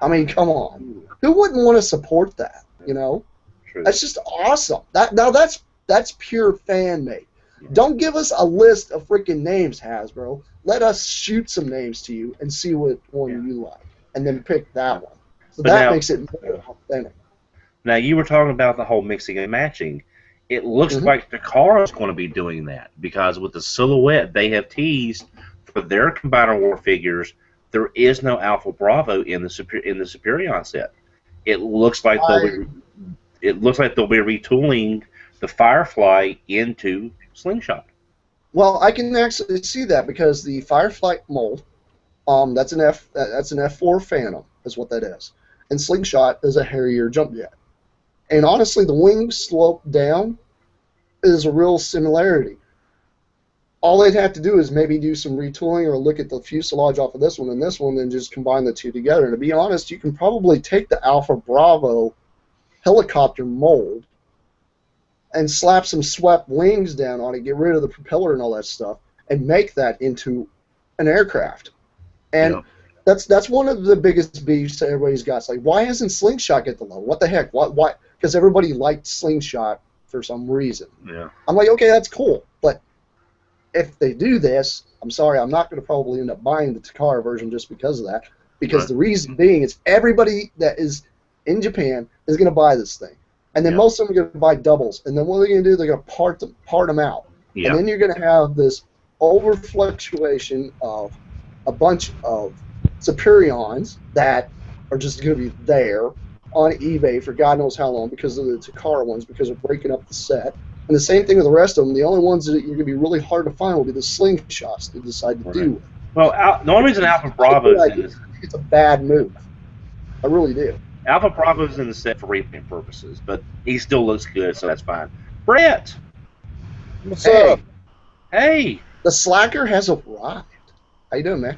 I mean, come on. Who wouldn't want to support that, True. That's just awesome. That's pure fan made. Don't give us a list of freaking names, Hasbro. Let us shoot some names to you and see what one you like, and then pick that one. So But that now, makes it more authentic. now you were talking about the whole mixing and matching. It looks like Takara is going to be doing that because with the silhouette they have teased for their Combiner War figures, there is no Alpha Bravo in the Superion set. It looks like they'll be retooling the Firefly into Slingshot. Well, I can actually see that because the Firefly mold, that's an F4 Phantom, is what that is, and Slingshot is a Harrier jump jet. And honestly, the wing slope down is a real similarity. All they'd have to do is maybe do some retooling or look at the fuselage off of this one and just combine the two together. And to be honest, you can probably take the Alpha Bravo helicopter mold and slap some swept wings down on it, get rid of the propeller and all that stuff, and make that into an aircraft. And that's one of the biggest beefs that everybody's got. It's like, why hasn't Slingshot get the love? What the heck? Why? Because everybody liked Slingshot for some reason. Yeah. I'm like, okay, that's cool, but if they do this, I'm sorry, I'm not going to probably end up buying the Takara version just because of that. Because the reason being is everybody that is in Japan is going to buy this thing. And then most of them are going to buy doubles. And then what are they going to do? They're going to part them out. And then you're going to have this over-fluctuation of a bunch of Superions that are just going to be there on eBay for God knows how long because of the Takara ones, because they're breaking up the set. And the same thing with the rest of them. The only ones that you're going to be really hard to find will be the Slingshots they decide to do. Well, the only reason Alpha Bravo's in this... It's a bad move. I really do. Alpha Bravo's in the set for repaint purposes, but he still looks good, so that's fine. Brett! What's up? Hey! The Slacker has arrived. How you doing, man?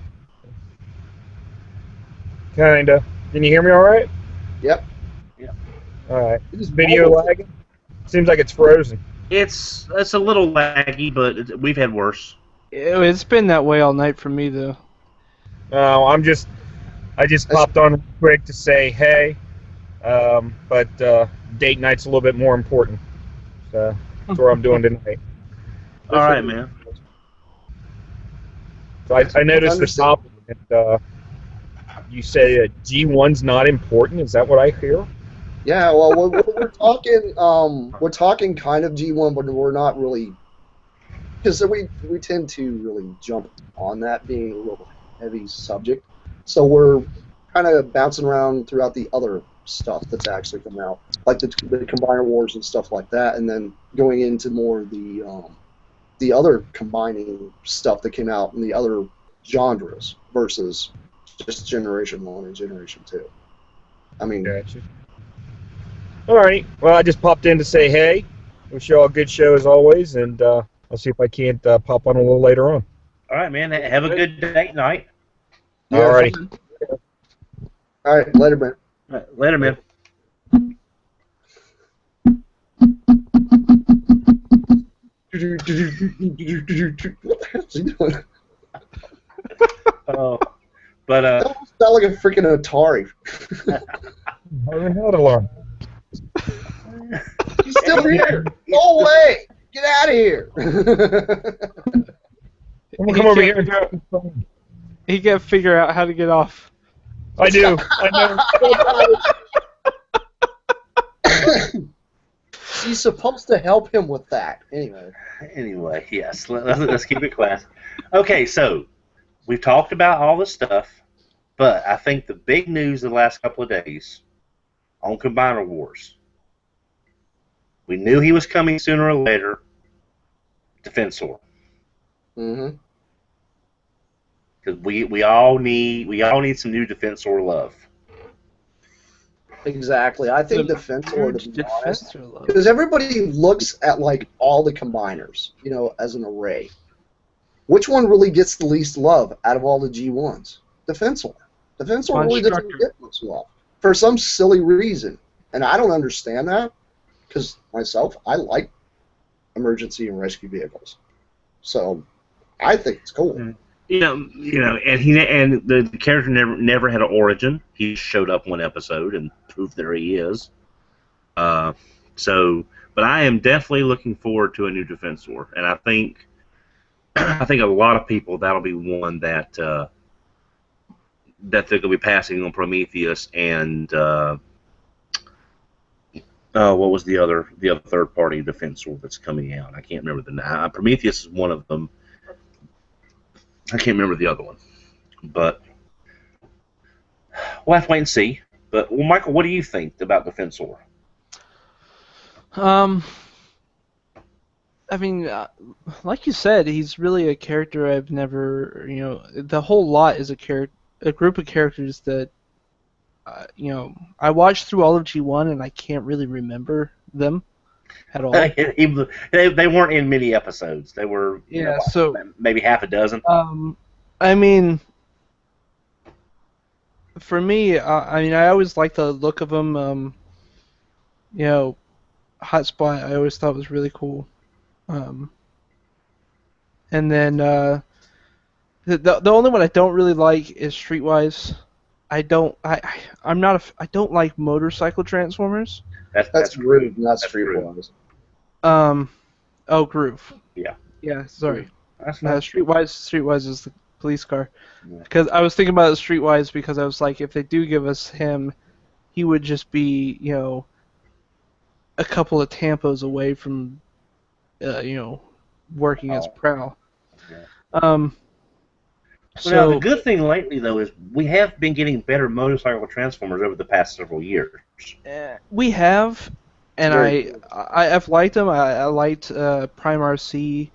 Kinda. Can you hear me all right? Yep. All right. Is video lagging? Seems like it's frozen. It's a little laggy, but we've had worse. It's been that way all night for me, though. No, I just popped on quick to say hey, but date night's a little bit more important. So that's what I'm doing tonight. All right, man. So I noticed the topic, and you say G1's not important. Is that what I hear? Yeah, well, we're talking kind of G1, but we're not really, because we tend to really jump on that being a little heavy subject. So we're kind of bouncing around throughout the other stuff that's actually come out, like the Combiner Wars and stuff like that, and then going into more of the other combining stuff that came out in the other genres versus just Generation 1 and Generation 2. I mean... Gotcha. All right. Well, I just popped in to say hey. Wish you all a good show as always, and I'll see if I can't pop on a little later on. All right, man. Have a good date night. Yeah, all righty. All right, later, man. All right, later, man. What the hell is he doing? But that sounds like a freaking Atari. How to learn? He's still here. Go away. Get out of here. Come over here and do it. He can't figure out how to get off. I do. I know. She's supposed to help him with that. Anyway, yes. Let's keep it classy. Okay, so we've talked about all this stuff, but I think the big news of the last couple of days on Combiner Wars, we knew he was coming sooner or later. Defensor. Mm-hmm. Because we all need some new Defensor love. Exactly. I think Defensor, to be honest, because everybody looks at like all the combiners, as an array. Which one really gets the least love out of all the G1s? Defensor. Defensor really doesn't get much love for some silly reason, and I don't understand that. Because myself, I like emergency and rescue vehicles, so I think it's cool. And the character never had an origin. He showed up one episode and proved there he is. To So, but I am definitely looking forward to a new Defensor, and I think I think a lot of people that'll be one that that they're going to be passing on Prometheus and what was the other third party Defensor that's coming out? I can't remember the name. Prometheus is one of them. I can't remember the other one, but we'll have to wait and see. But well, Michael, what do you think about Defensor? I mean, like you said, he's really a character I've never, the whole lot is a group of characters that, I watched through all of G1 and I can't really remember them at all. They weren't in many episodes. They were, so maybe half a dozen. I mean, for me, I always liked the look of them. Hotspot I always thought was really cool. And then the only one I don't really like is Streetwise. I don't like motorcycle transformers. That's Groove, not Streetwise. Oh, Groove. Yeah. Yeah, sorry. That's No, Streetwise is the police car. Because I was thinking about Streetwise because I was like, if they do give us him, he would just be, a couple of tampos away from, working as Prowl. Yeah. Now, the good thing lately, though, is we have been getting better motorcycle transformers over the past several years. We have, and I've liked them. I liked Prime RC.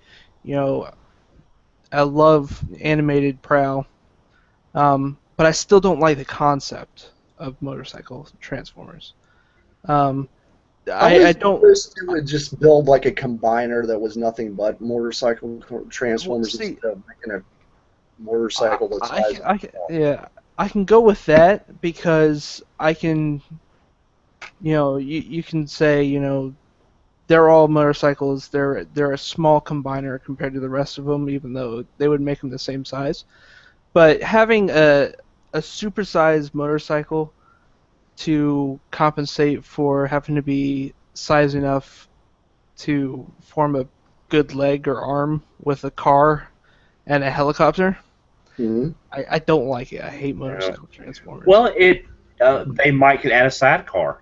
I love animated Prowl. But I still don't like the concept of motorcycle transformers. I don't. It would just build like a combiner that was nothing but motorcycle transformers instead of making a motorcycle that's I can go with that because I can, you can say, they're all motorcycles. They're a small combiner compared to the rest of them, even though they would make them the same size. But having a supersized motorcycle to compensate for having to be size enough to form a good leg or arm with a car and a helicopter. Mm-hmm. I don't like it. I hate motorcycle transformers. Well, they might could add a sidecar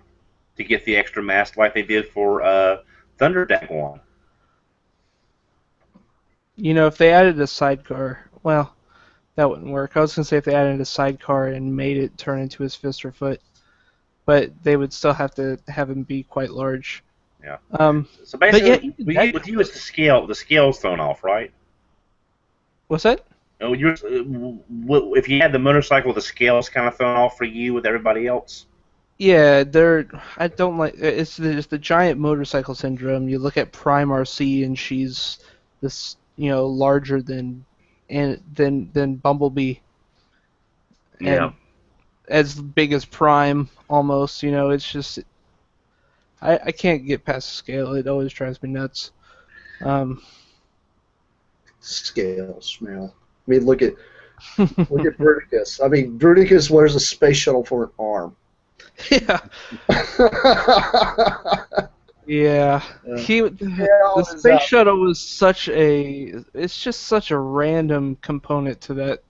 to get the extra mass like they did for Thunderdagon. If they added a sidecar, well, that wouldn't work. I was going to say if they added a sidecar and made it turn into his fist or foot, but they would still have to have him be quite large. Yeah. So basically, yeah, with you, it's the scale's thrown off, right? What's that? Oh, if you had the motorcycle, the scale's kind of thrown off for you with everybody else. Yeah, I don't like. It's the giant motorcycle syndrome. You look at Prime RC, and she's this, larger than Bumblebee. Yeah. And as big as Prime, almost. It's just. I can't get past the scale. It always drives me nuts. Scale, smell. I mean, look at Bruticus. I mean, Bruticus wears a space shuttle for an arm. Yeah. Yeah. The space shuttle was it's just such a random component to that.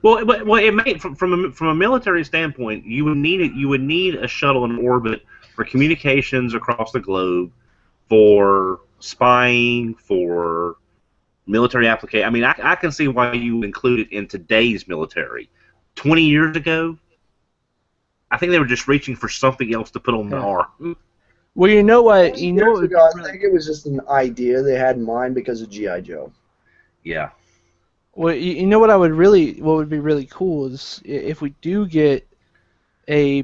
Well, it may from a military standpoint, you would need a shuttle in orbit for communications across the globe, for spying, for military application. I mean, I can see why you would include it in today's military. 20 years ago, I think they were just reaching for something else to put on the arm. Well, you know what? I think it was just an idea they had in mind because of G.I. Joe. Yeah. Well, you know what would be really cool is if we do get a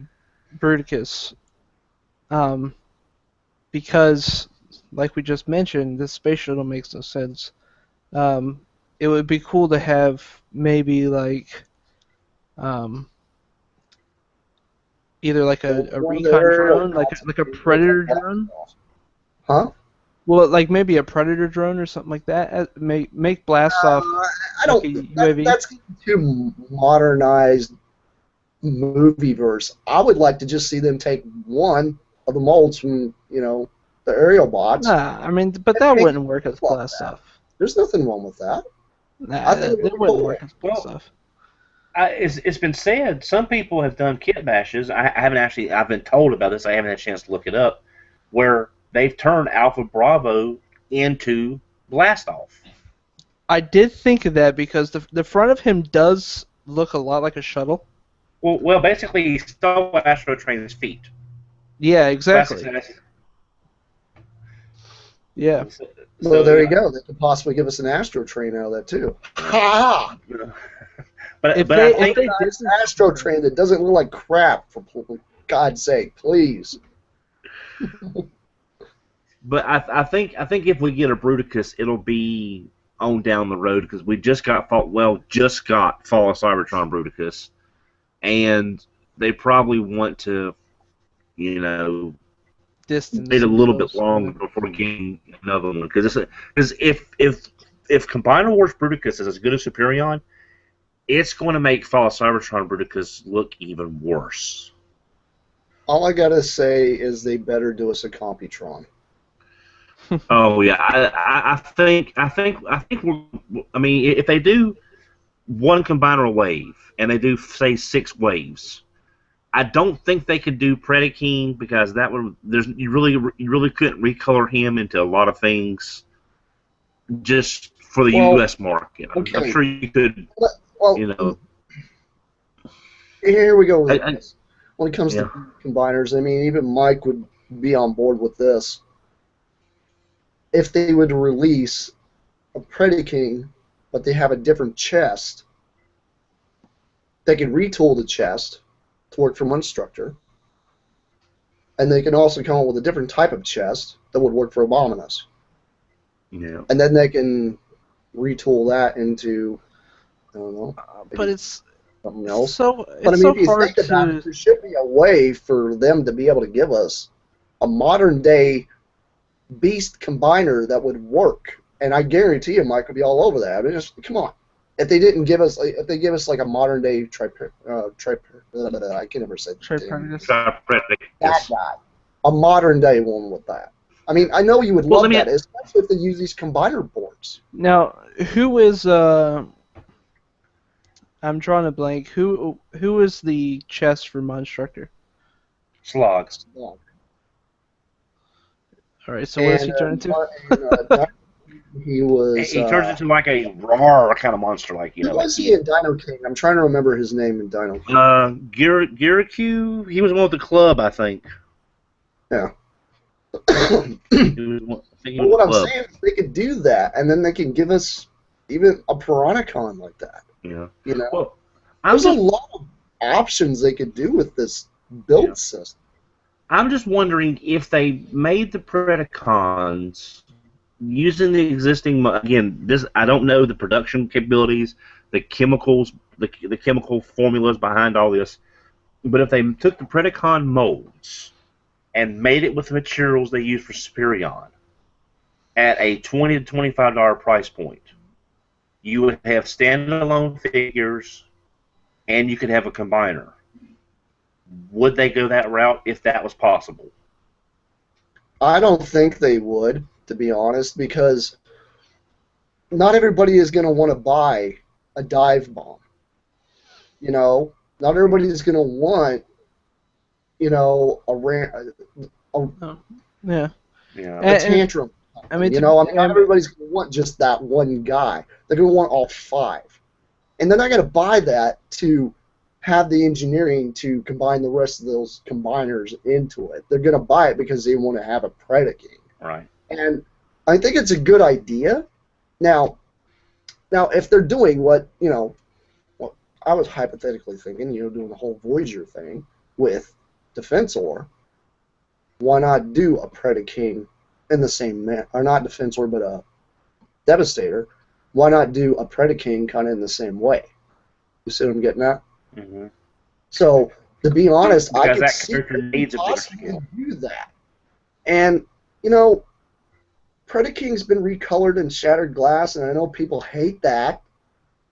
Bruticus, because, like we just mentioned, this space shuttle makes no sense. It would be cool to have maybe like, either like a recon drone, like a Predator drone. Huh? Well, like maybe a Predator drone or something like that. Make blast off. I don't. That's too modernized movie verse. I would like to just see them take one of the molds from, the aerial bots. Nah, I mean, but that wouldn't work as like blast stuff. There's nothing wrong with that. Nah, I think it wouldn't work as blast stuff. It's been said some people have done kit bashes. I haven't actually. I've been told about this. I haven't had a chance to look it up. Where they've turned Alpha Bravo into blast off. I did think of that because the front of him does look a lot like a shuttle. Well, basically, he stole Astro Train's feet. Yeah, exactly. Yeah. Well, there you go. They could possibly give us an Astro Train out of that too. Ha! But If I they think did an Astro Train that doesn't look like crap, for God's sake, please. But I think if we get a Bruticus, it'll be on down the road because we just got Fall of Cybertron Bruticus, and they probably want to, distance wait a little bit themselves. longer before getting another one. Because if Combiner Wars Bruticus is as good as Superion, it's going to make Fall of Cybertron Bruticus look even worse. All I gotta say is they better do us a Computron. Oh yeah, I think if they do one combiner wave and they do say 6 waves, I don't think they could do Predaking because you really couldn't recolor him into a lot of things just for the U.S. market. Okay. I'm sure you could. Well, here we go with this. When it comes to combiners, I mean, even Mike would be on board with this. If they would release a Predaking, but they have a different chest, they can retool the chest to work for Monstructor, and they can also come up with a different type of chest that would work for Abominus. Yeah. And then they can retool that into, I don't know, but it's something else. So but it's I mean, so hard to. There should be a way for them to be able to give us a modern day beast combiner that would work, and I guarantee you, Mike would be all over that. I mean, just come on. If they didn't give us, if they give us like a modern day I can never say that guy, a modern day one with that. I mean, I know you would love that, especially if they use these combiner boards. Now, who is I'm drawing a blank. Who is the chest for Monstructor? Slog. All right, so what does he turn into? He was. He turns into like a raw kind of monster, like Who was he in Dino King? I'm trying to remember his name in Dino King. Giracu. He was one with the club, I think. Yeah. What I'm saying is they could do that, and then they can give us even a Piranacon like that. Yeah. Well, there's a lot of options they could do with this build system. I'm just wondering if they made the Predacons using the existing. Again, I don't know the production capabilities, the chemicals, the chemical formulas behind all this. But if they took the Predacon molds and made it with the materials they use for Superion at a $20 to $25 price point, you would have standalone figures and you could have a combiner. Would they go that route if that was possible? I don't think they would, to be honest, because not everybody is going to want to buy a dive bomb. Not everybody is going to want, a tantrum. I mean, not everybody's going to want just that one guy. They're going to want all 5. And they're not going to buy that to have the engineering to combine the rest of those combiners into it. They're going to buy it because they want to have a Predaking. Right. And I think it's a good idea. Now, if they're doing what I was hypothetically thinking, doing the whole Voyager thing with Defensor, why not do a Predaking in the same manner? Or not Defensor, but a Devastator. Why not do a Predaking kind of in the same way? You see what I'm getting at? Mm-hmm. So, to be honest, because I could that see character needs a bigger scale. do that. And, Predaking's been recolored in Shattered Glass, and I know people hate that,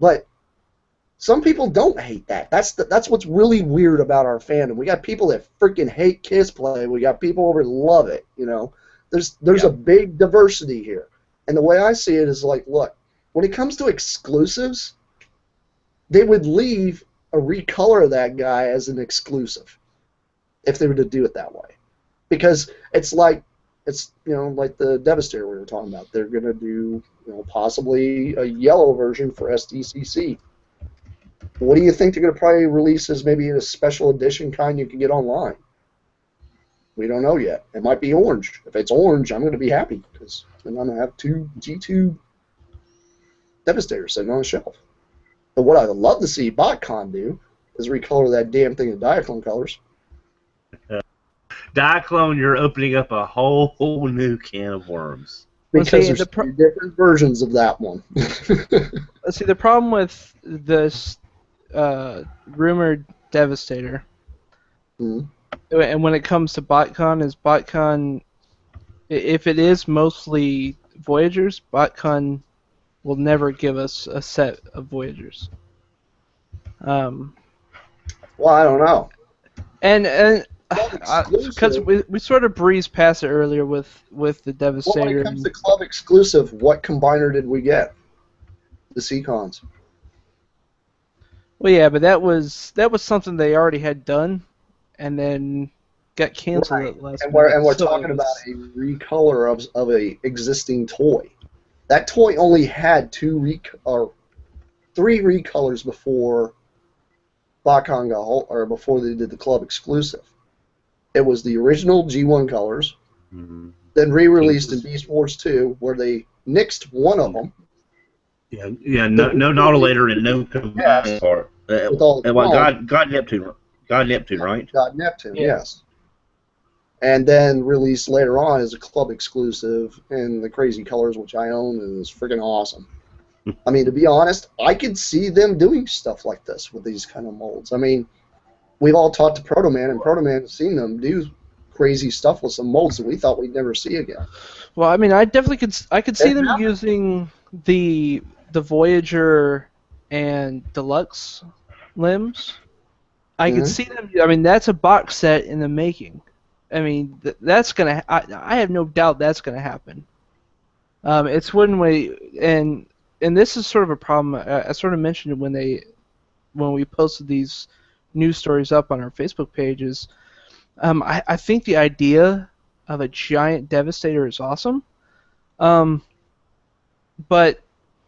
but Some people don't hate that. That's what's really weird about our fandom. We got people that freaking hate Kiss Play. We got people over that love it. You know, there's a big diversity here. And the way I see it is like, look, when it comes to exclusives, they would leave a recolor of that guy as an exclusive if they were to do it that way, because it's like the Devastator we were talking about. They're gonna do possibly a yellow version for SDCC. What do you think they're going to probably release as maybe a special edition kind you can get online? We don't know yet. It might be orange. If it's orange, I'm going to be happy because then I'm going to have 2 G2 Devastators sitting on the shelf. But what I would love to see BotCon do is recolor that damn thing in Diaclone colors. Diaclone, you're opening up a whole new can of worms. Because there's 2 different versions of that one. See, the problem with this rumored Devastator, and when it comes to BotCon, is BotCon, if it is mostly Voyagers, BotCon will never give us a set of Voyagers. Well, I don't know. And because we sort of breezed past it earlier with the Devastator. Well, when it comes to club exclusive, what combiner did we get? The Seacons. Well, yeah, but that was something they already had done, and then got canceled at last and minute. we're talking about a recolor of a existing toy. That toy only had 3 recolors before BotCon before they did the club exclusive. It was the original G1 colors, then re-released in Beast Wars 2, where they nixed one of them. Yeah, no Nautilator and no combined part. God Neptune, right? God Neptune, yes. And then released later on as a club exclusive in the crazy colors, which I own, and is freaking awesome. I mean, to be honest, I could see them doing stuff like this with these kind of molds. I mean, we've all talked to Proto Man, and Proto Man has seen them do crazy stuff with some molds that we thought we'd never see again. Well, I mean, I definitely could see them using the Voyager and Deluxe limbs. I could see them. I mean, that's a box set in the making. I mean, that's gonna. I have no doubt that's gonna happen. It's one way, and this is sort of a problem. I sort of mentioned it when we posted these news stories up on our Facebook pages. I think the idea of a giant Devastator is awesome, but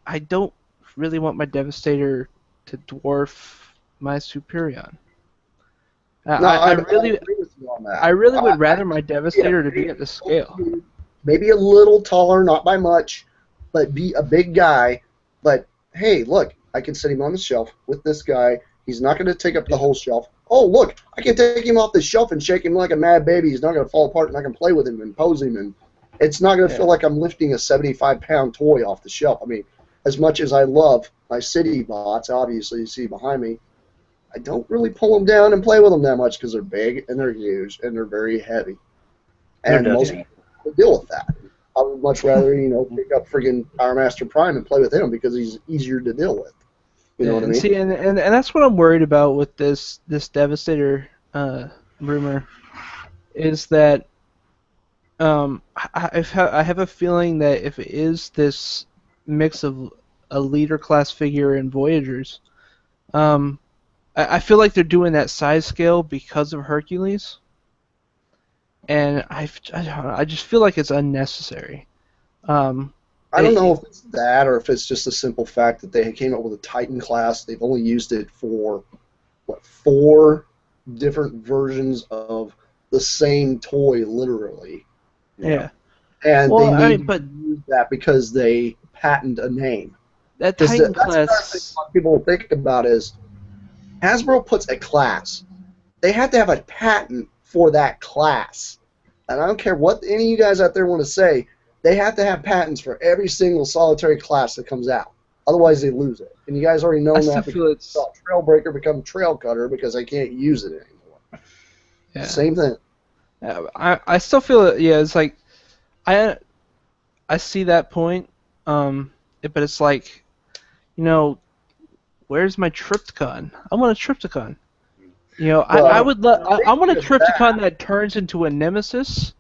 I don't really want my Devastator to dwarf my Superion. I really would rather my Devastator to be at the scale. Maybe a little taller, not by much, but be a big guy. But hey, look, I can set him on the shelf with this guy. He's not going to take up the whole shelf. Oh, look, I can take him off the shelf and shake him like a mad baby. He's not going to fall apart, and I can play with him and pose him. And it's not going to feel like I'm lifting a 75-pound toy off the shelf. I mean, as much as I love my city bots, obviously, you see behind me, I don't really pull them down and play with them that much because they're big and they're huge and they're very heavy. And most people deal with that. I would much rather, pick up friggin' Power Master Prime and play with him because he's easier to deal with. You know what I mean? See, and that's what I'm worried about with this Devastator rumor, is that I have a feeling that if it is this mix of a leader class figure and Voyagers, I feel like they're doing that size scale because of Hercules, and I just feel like it's unnecessary. I don't know if it's that or if it's just a simple fact that they came up with a Titan class. They've only used it for, 4 different versions of the same toy, literally. Yeah. And they need to use that because they patent a name. That Titan that's class... what people think about is Hasbro puts a class. They have to have a patent for that class. And I don't care what any of you guys out there want to say, they have to have patents for every single solitary class that comes out. Otherwise, they lose it. And you guys already know that because Trailbreaker become Trail Cutter because they can't use it anymore. Yeah. Same thing. I still feel it. Yeah, it's like I see that point, but it's like, where's my Trypticon? I want a Trypticon. You know, Well, I would I want a speaking of Trypticon that turns into a Nemesis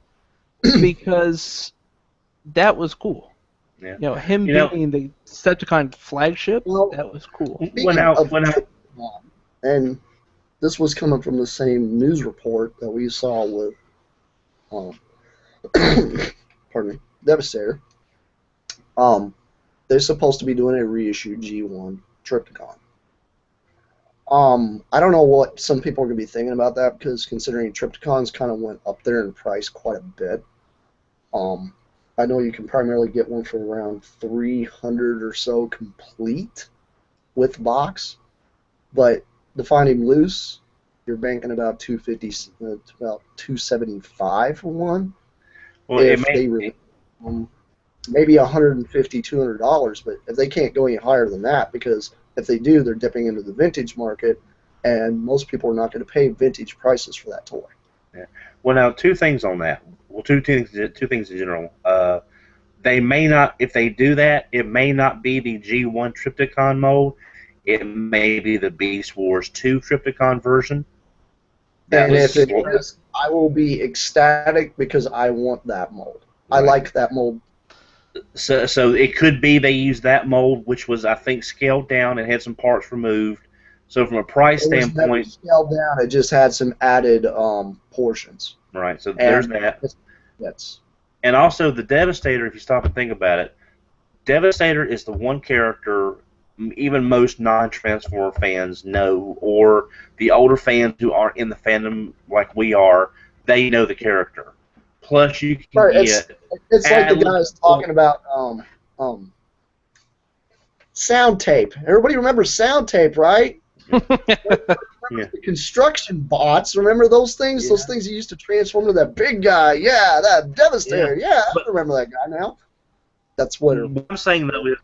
because that was cool. Yeah. You know, him You know- being the Decepticon flagship, Well, that was cool. Speaking of Trypticon, and this was coming from the same news report that we saw with, pardon me, Devastator. They're supposed to be doing a reissue G1 Trypticon. I don't know what some people are going to be thinking about that because considering Trypticons kind of went up there in price quite a bit. I know you can primarily get one for around 300 or so complete with box, but to find him loose, you're banking about 250, about 275 for one. Well, If they release maybe $150, $200, but if they can't go any higher than that, because if they do, they're dipping into the vintage market, and most people are not going to pay vintage prices for that toy. Yeah. Well, now two things on that. Well, two things in general. They may not, if they do that, it may not be the G1 Trypticon mold. It may be the Beast Wars 2 Trypticon version. And if it is, I will be ecstatic because I want that mold. Right. I like that mold. So it could be they used that mold, which was, I think, scaled down and had some parts removed. So from a price standpoint, it was never scaled down. It just had some added portions. Right. So there's that. Yes. And also the Devastator, if you stop and think about it, Devastator is the one character even most non-Transformer fans know, or the older fans who aren't in the fandom like we are, they know the character. Plus, you can get... It's like the guys talking about sound tape. Everybody remembers sound tape, right? Yeah. The construction bots, remember those things? Yeah. Those things you used to transform to that big guy. Yeah, that Devastator. Yeah, I remember that guy now. That's what I'm saying, though, is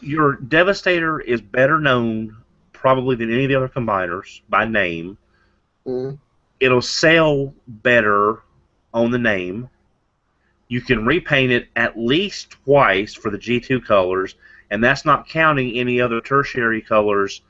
your Devastator is better known probably than any of the other combiners by name. Mm-hmm. It'll sell better on the name. You can repaint it at least twice for the G2 colors, and that's not counting any other tertiary colors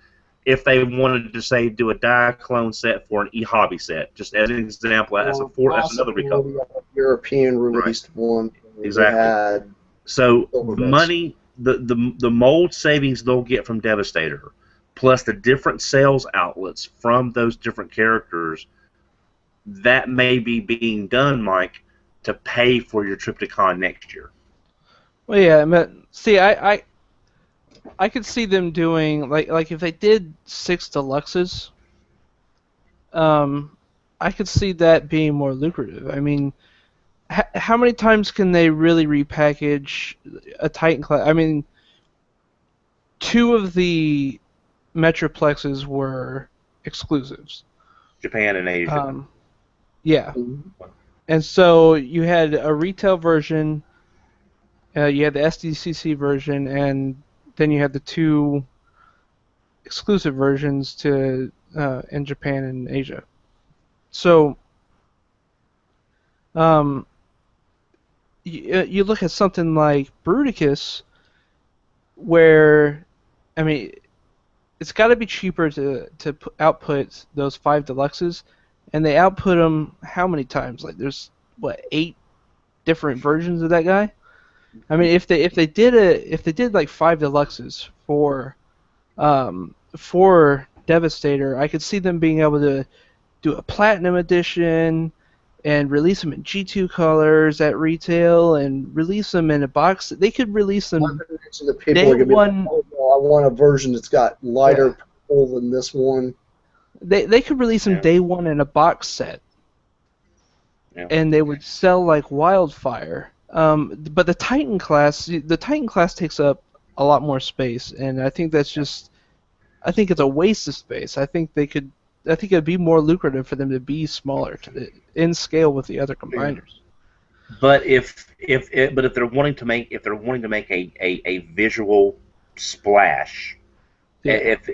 if they wanted to, say, do a die-clone set for an e-hobby set. Just as an example, that's another recolor. European released one. Exactly. So the money, the mold savings they'll get from Devastator, plus the different sales outlets from those different characters, that may be being done, Mike, to pay for your Trypticon next year. Well, yeah, but see, I could see them doing like if they did 6 deluxes, I could see that being more lucrative. I mean, how many times can they really repackage a Titan class? I mean, 2 of the Metroplexes were exclusives. Japan and Asia. Yeah. And so you had a retail version, you had the SDCC version, and then you had the 2 exclusive versions to in Japan and Asia. So you look at something like Bruticus, where, I mean, it's got to be cheaper to output those 5 deluxes, and they output them how many times? Like there's 8 different versions of that guy. I mean, if they did like 5 deluxes for Devastator, I could see them being able to do a platinum edition and release them in G2 colors at retail and release them in a box. They could release them day one. Like, oh, I want a version that's got lighter purple than this one. They could release them day one in a box set, and they would sell like wildfire. But the Titan class takes up a lot more space, and I think that's just, I think it's a waste of space. I think it'd be more lucrative for them to be smaller, in scale with the other combiners. But if they're wanting to make a visual splash, if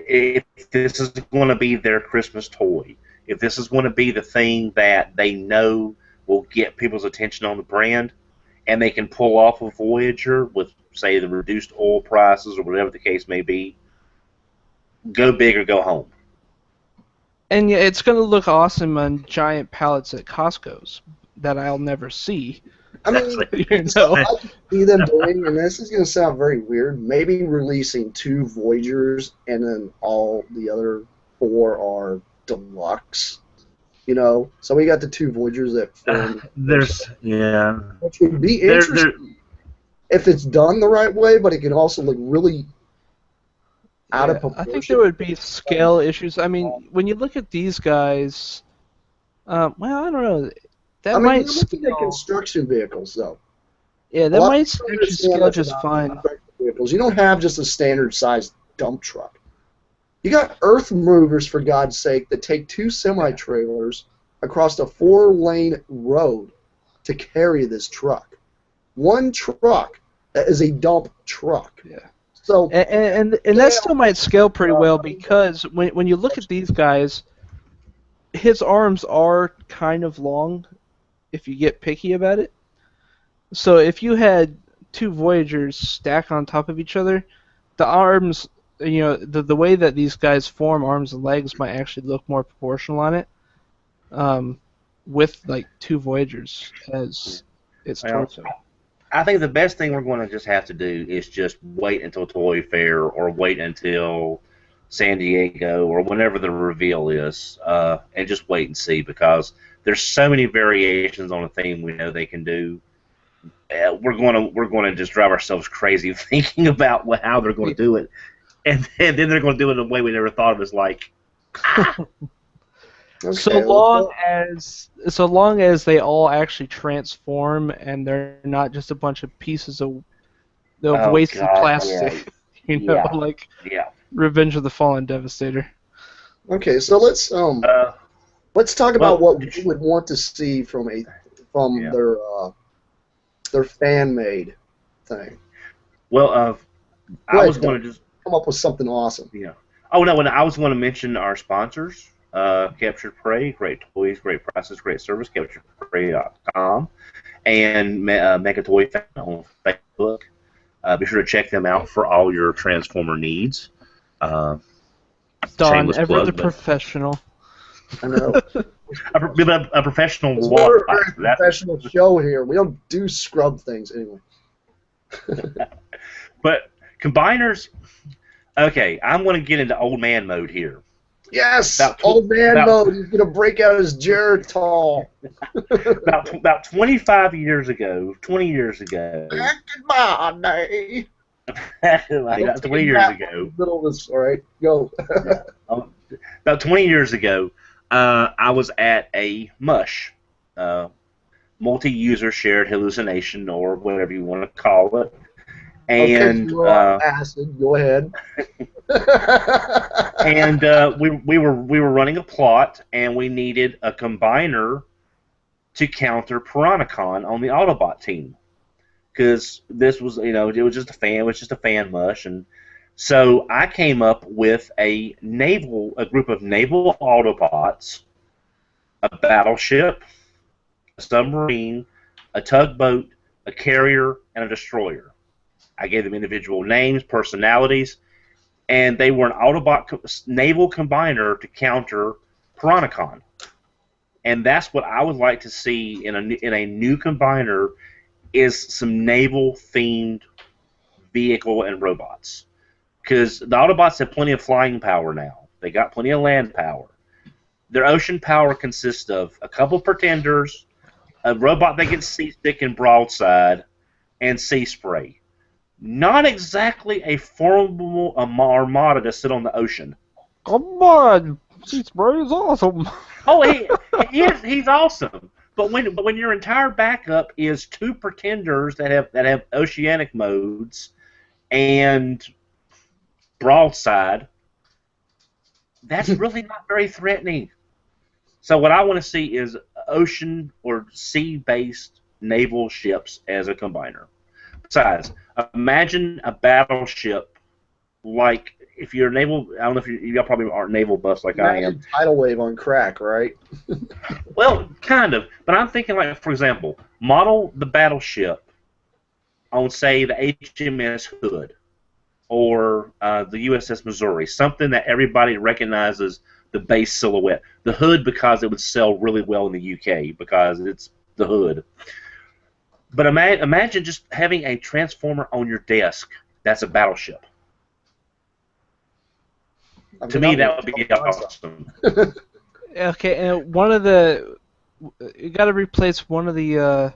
this is going to be their Christmas toy, if this is going to be the thing that they know will get people's attention on the brand, and they can pull off a Voyager with, say, the reduced oil prices or whatever the case may be, go big or go home. And yeah, it's going to look awesome on giant pallets at Costco's that I'll never see. I mean, You so know? I can see them doing, and this is going to sound very weird, maybe releasing 2 Voyagers and then all the other 4 are deluxe. You know, so we got the 2 Voyagers that form. Which would be interesting if it's done the right way, but it can also look really out of proportion. I think there would be scale issues. I mean, when you look at these guys, well, I don't know. That might you're looking at construction vehicles, though. Yeah, that might actually scale just fine. Vehicles. You don't have just a standard-sized dump truck. You got earth movers, for God's sake, that take 2 semi-trailers across a 4-lane road to carry this truck. 1 truck that is a dump truck. Yeah. So and that still might scale pretty well because when you look at these guys, his arms are kind of long if you get picky about it. So if you had 2 Voyagers stacked on top of each other, the arms, you know, the way that these guys form arms and legs might actually look more proportional on it, with like 2 Voyagers as its torso. I think the best thing we're going to just have to do is just wait until Toy Fair or wait until San Diego or whenever the reveal is, and just wait and see, because there's so many variations on a theme we know they can do. We're going to just drive ourselves crazy thinking about how they're going to do it, and then they're going to do it in a way we never thought of. As like, Okay, so long as they all actually transform and they're not just a bunch of pieces of wasted plastic, you know, like Revenge of the Fallen Devastator. Okay, so let's talk about what we would want to see from their fan-made thing. Well, I was going to just come up with something awesome. Yeah. Oh no, and I was going to mention our sponsors. Captured Prey, great toys, great prices, great service, CapturedPrey.com, and Mega Toy Fan on Facebook. Be sure to check them out for all your Transformer needs. Don, ever the professional. I know. a professional We're a professional show here. We don't do scrub things anyway. But combiners, okay, I'm going to get into old man mode here. Yes, old man mode. He's going to break out his Geritol. about 20 years ago. Back in my day. 20 years ago. Middle of this, all right, go. About 20 years ago, I was at a MUSH, multi-user shared hallucination, or whatever you want to call it. And acid. Go ahead. And we were running a plot, and we needed a combiner to counter Piranacon on the Autobot team, because this was, it was just a fan mush, and so I came up with a group of naval Autobots, a battleship, a submarine, a tugboat, a carrier, and a destroyer. I gave them individual names, personalities, and they were an Autobot naval combiner to counter Piranacon. And that's what I would like to see in a new combiner, is some naval-themed vehicle and robots. Because the Autobots have plenty of flying power now. They got plenty of land power. Their ocean power consists of a couple Pretenders, a robot that gets seasick and broadside, and sea spray. Not exactly a formidable armada to sit on the ocean. Come on, sea spray is awesome. Oh, he's awesome. But when your entire backup is 2 Pretenders that have oceanic modes and broadside, that's really not very threatening. So what I want to see is ocean or sea-based naval ships as a combiner. Besides, imagine a battleship like, if you're naval, I don't know if y'all probably aren't naval buffs like I am. Tidal wave on crack, right? Well, kind of, but I'm thinking, like, for example, model the battleship on, say, the HMS Hood. or the USS Missouri, something that everybody recognizes the base silhouette. The hood, because it would sell really well in the UK because it's the hood. But imagine just having a transformer on your desk that's a battleship. To me, that would be awesome. Okay, and you got to replace one of the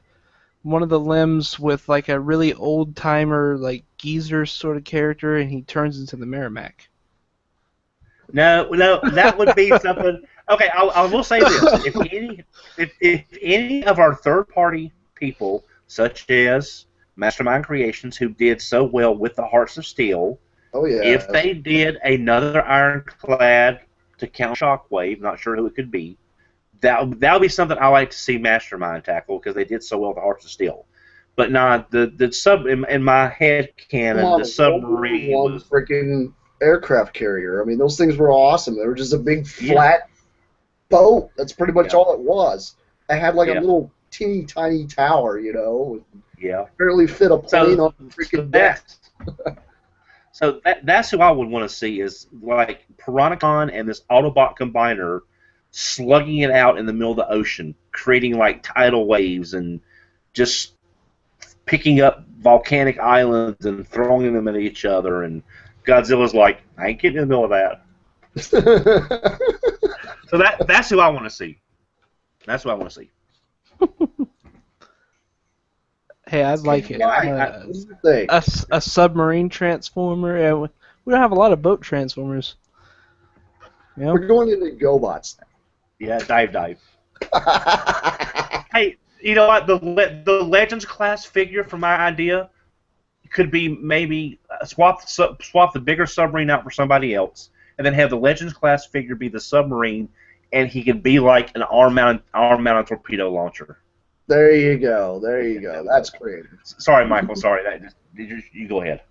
limbs with like a really old timer like geezer sort of character, and he turns into the Merrimack. No, that would be something. Okay, I will say this: if any of our third-party people, such as Mastermind Creations, who did so well with the Hearts of Steel, if they did another Ironclad to count Shockwave, not sure who it could be, that would be something I like to see Mastermind tackle because they did so well with the Hearts of Steel. But nah, the sub in my head canon, the submarine was freaking aircraft carrier. I mean, those things were awesome. They were just a big flat boat. That's pretty much all it was. It had like a little teeny tiny tower, you know. Barely fit a plane on the freaking deck. So that's who I would want to see is like Piranacon and this Autobot combiner slugging it out in the middle of the ocean, creating like tidal waves and just picking up volcanic islands and throwing them at each other. And Godzilla's like, I ain't getting in the middle of that. So that's who I want to see. That's what I want to see. Hey, I'd like it. A submarine transformer. And we don't have a lot of boat transformers. You know? We're going into GoBots now. Yeah, dive. Hey, you know what? The Legends class figure for my idea could be maybe swap the bigger submarine out for somebody else, and then have the Legends class figure be the submarine, and he could be like an arm-mounted torpedo launcher. There you go. That's creative. Sorry, Michael. Sorry. You go ahead.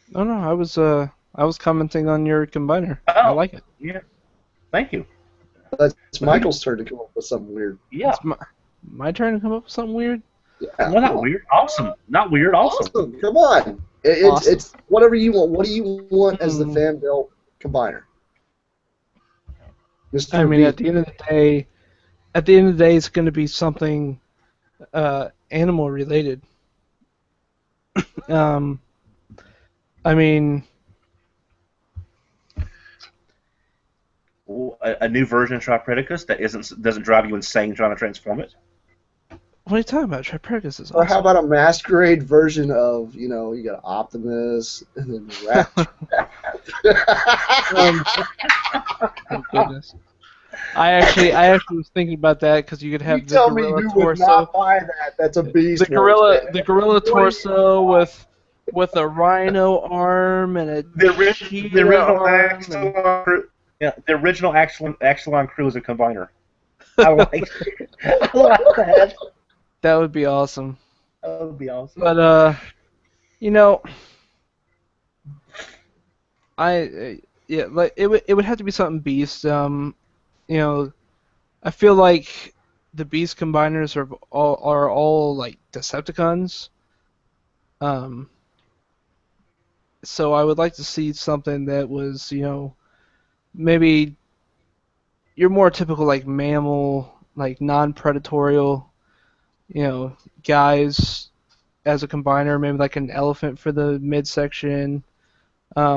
No, I was commenting on your combiner. I like it. Yeah. Thank you. It's Michael's turn to come up with something weird. Yeah. It's my turn to come up with something weird? Yeah. Well, not weird. Awesome. Not weird. Awesome. Come on. It's whatever you want. What do you want as the fan built combiner? Mr. I mean, B. at the end of the day, it's going to be something animal related. I mean, a new version of Tripredicus that doesn't drive you insane trying to transform it. What are you talking about? Tripredicus is awesome. Or how about a masquerade version of, you got Optimus and then Rat. Oh goodness. I actually was thinking about that because you could have the gorilla torso. Would not buy that. That's a beast. The gorilla torso with a rhino arm and a the original Axelon crew is a combiner. I like that. That would be awesome. That would be awesome. But it would have to be something beast. I feel like the beast combiners are all like Decepticons. So I would like to see something that was, maybe your more typical like mammal, like non-predatorial, guys as a combiner, maybe like an elephant for the midsection. I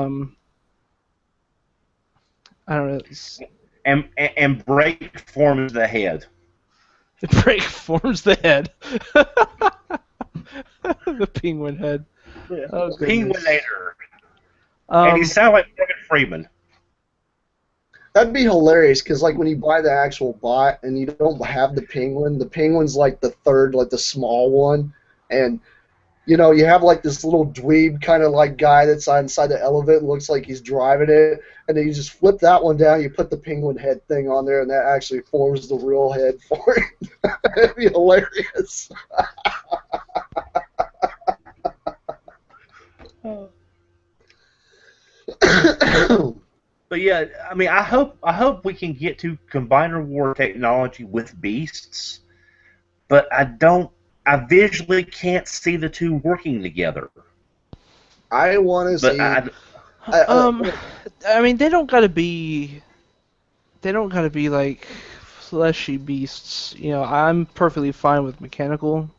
don't know. And Break forms the head. Break forms the head. The penguin head. Oh, Penguinator. And he sounds like Morgan Freeman. That'd be hilarious because, like, when you buy the actual bot and you don't have the penguin's like the third, like the small one, and you have like this little dweeb kind of like guy that's inside the elevator and looks like he's driving it, and then you just flip that one down, you put the penguin head thing on there, and that actually forms the real head for it. It'd be hilarious. But yeah, I mean, I hope we can get to combiner war technology with beasts, but I visually can't see the two working together. I want to see. I mean, they don't gotta be like fleshy beasts. You know, I'm perfectly fine with mechanical.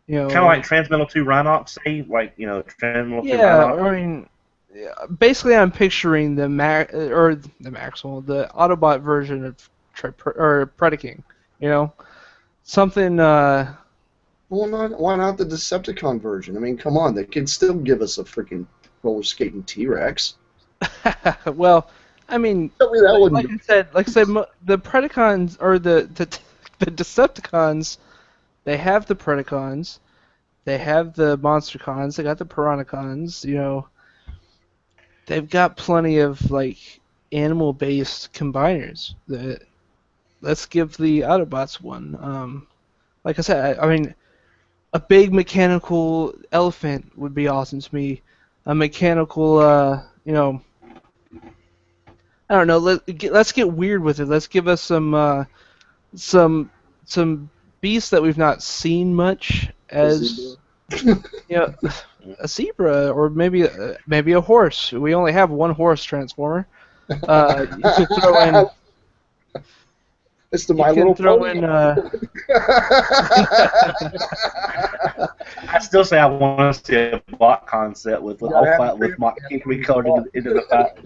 You know, Kind of like Transmetal 2 Rhinox, say, like, Transmetal 2 yeah. Rhinox. I mean, yeah, basically, I'm picturing the Maximal, the Autobot version of Predaking. You know, something. Well, why not the Decepticon version? I mean, come on, they can still give us a freaking roller skating T-Rex. Well, I mean, Tell me that like I said, the Predacons or the Decepticons, they have the Predacons, they have the Monstercons, they got the Piranhacons. You know, they've got plenty of like animal-based combiners. Let's give the Autobots one. Like I said, I mean, a big mechanical elephant would be awesome to me. A mechanical, I don't know. Let's get weird with it. Let's give us some beasts that we've not seen much as a zebra or maybe a horse. We only have one horse transformer. You could throw in. It's the My Little Pony. I still say I want to see a block concept with Mock King recolored into the fight.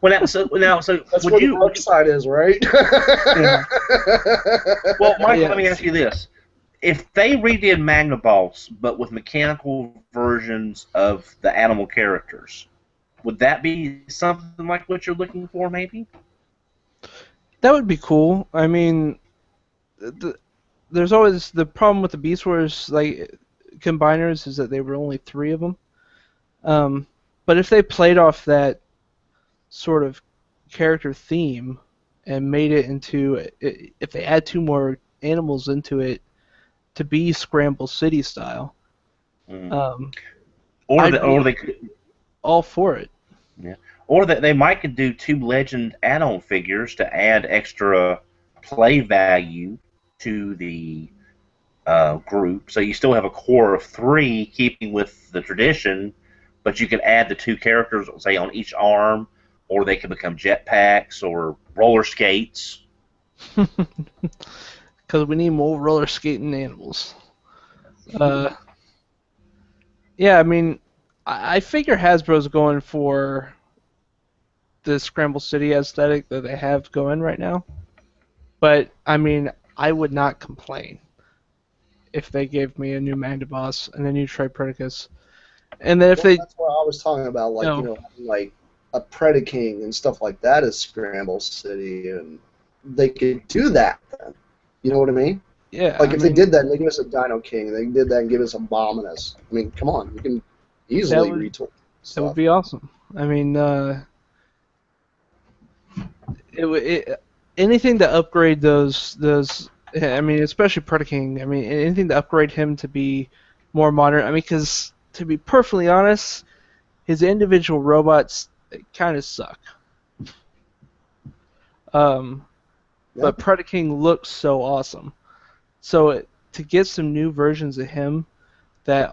Well, so that's would what you? The dark side is, right? Yeah. Well, Mike, let me ask you this: if they redid Magnabots but with mechanical versions of the animal characters, would that be something like what you're looking for, maybe? That would be cool. I mean, there's always the problem with the Beast Wars like combiners is that they were only 3 of them. But if they played off that sort of character theme and made it into, if they add 2 more animals into it to be Scramble City style, or they could all for it. Yeah, or that they might could do 2 Legend add-on figures to add extra play value to the group. So you still have a core of 3, keeping with the tradition, but you could add the 2 characters, say, on each arm, or they could become jetpacks or roller skates. Because we need more roller skating animals. Yeah, I mean, I figure Hasbro's going for the Scramble City aesthetic that they have going right now. But, I mean, I would not complain if they gave me a new Magnaboss and a new Tripredacus. And then if that's what I was talking about, like, like a Predaking and stuff like that is Scramble City, and they could do that then. You know what I mean? Yeah. Like, if they did that and they give us a Dino King, they did that and give us a Abominus. I mean, come on, you can easily retool stuff. That would be awesome. I mean, anything to upgrade those. I mean, especially Predaking. I mean, anything to upgrade him to be more modern. I mean, because to be perfectly honest, his individual robots kind of suck. But Predaking looks so awesome. So to get some new versions of him that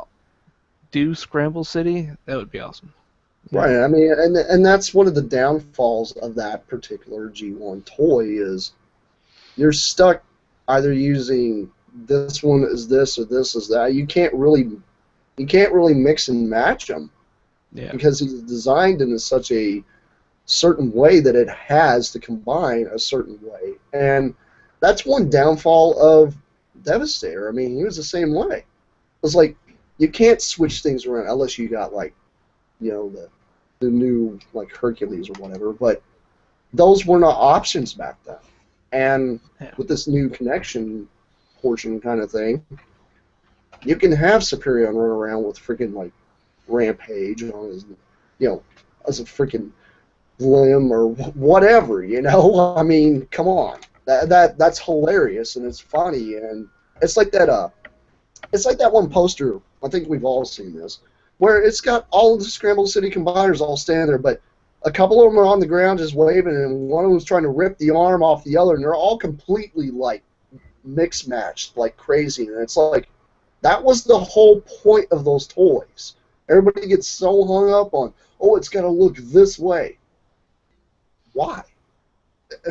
do Scramble City, that would be awesome. Right. I mean, and that's one of the downfalls of that particular G1 toy is you're stuck either using this one as this or this as that. You can't really mix and match them. Yeah. Because he's designed in such a certain way that it has to combine a certain way. And that's one downfall of Devastator. I mean, he was the same way. It was like, you can't switch things around unless you got, like, the new, like, Hercules or whatever. But those were not options back then. And with this new connection portion kind of thing, you can have Superior run around with freaking, like, Rampage on his, as a freaking limb or whatever, I mean, come on, that's hilarious and it's funny and it's like that. It's like that one poster. I think we've all seen this, where it's got all of the Scramble City combiners all standing there, but a couple of them are on the ground just waving, and one of them's trying to rip the arm off the other, and they're all completely like mix matched like crazy, and it's like that was the whole point of those toys. Everybody gets so hung up on, oh, it's got to look this way. Why?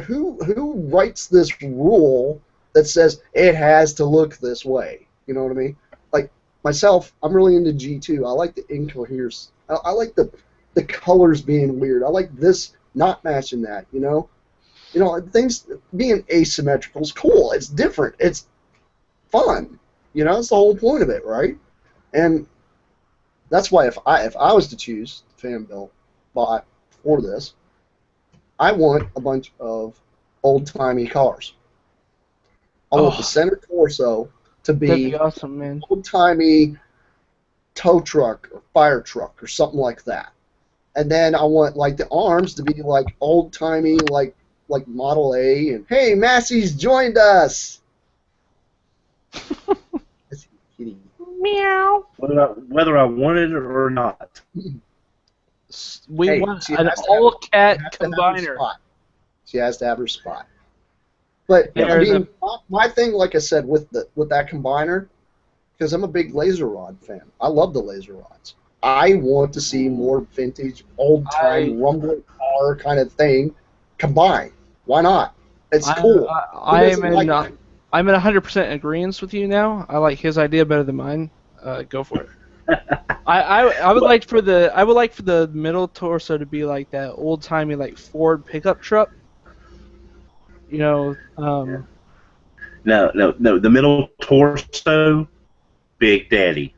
Who writes this rule that says it has to look this way? You know what I mean? Like myself, I'm really into G2. I like the incoherence. I like the colors being weird. I like this not matching that. You know, things being asymmetrical is cool. It's different. It's fun. You know, that's the whole point of it, right? And that's why if I was to choose fan built bot for this, I want a bunch of old-timey cars. I want the center torso to that'd be awesome, man. old-timey tow truck or fire truck or something like that. And then I want like the arms to be like old-timey like Model A and hey, Massey's joined us. That's kitty. Meow. Whether I wanted it or not. We want an all-cat combiner. She has to have her spot. But I mean, my thing, like I said, with that combiner, because I'm a big laser rod fan. I love the laser rods. I want to see more vintage, old-time, rumbling car kind of thing combined. Why not? It's cool. I'm in 100% agreement with you now. I like his idea better than mine. Go for it. I would like for the middle torso to be like that old timey like Ford pickup truck. You know. No. The middle torso, Big Daddy.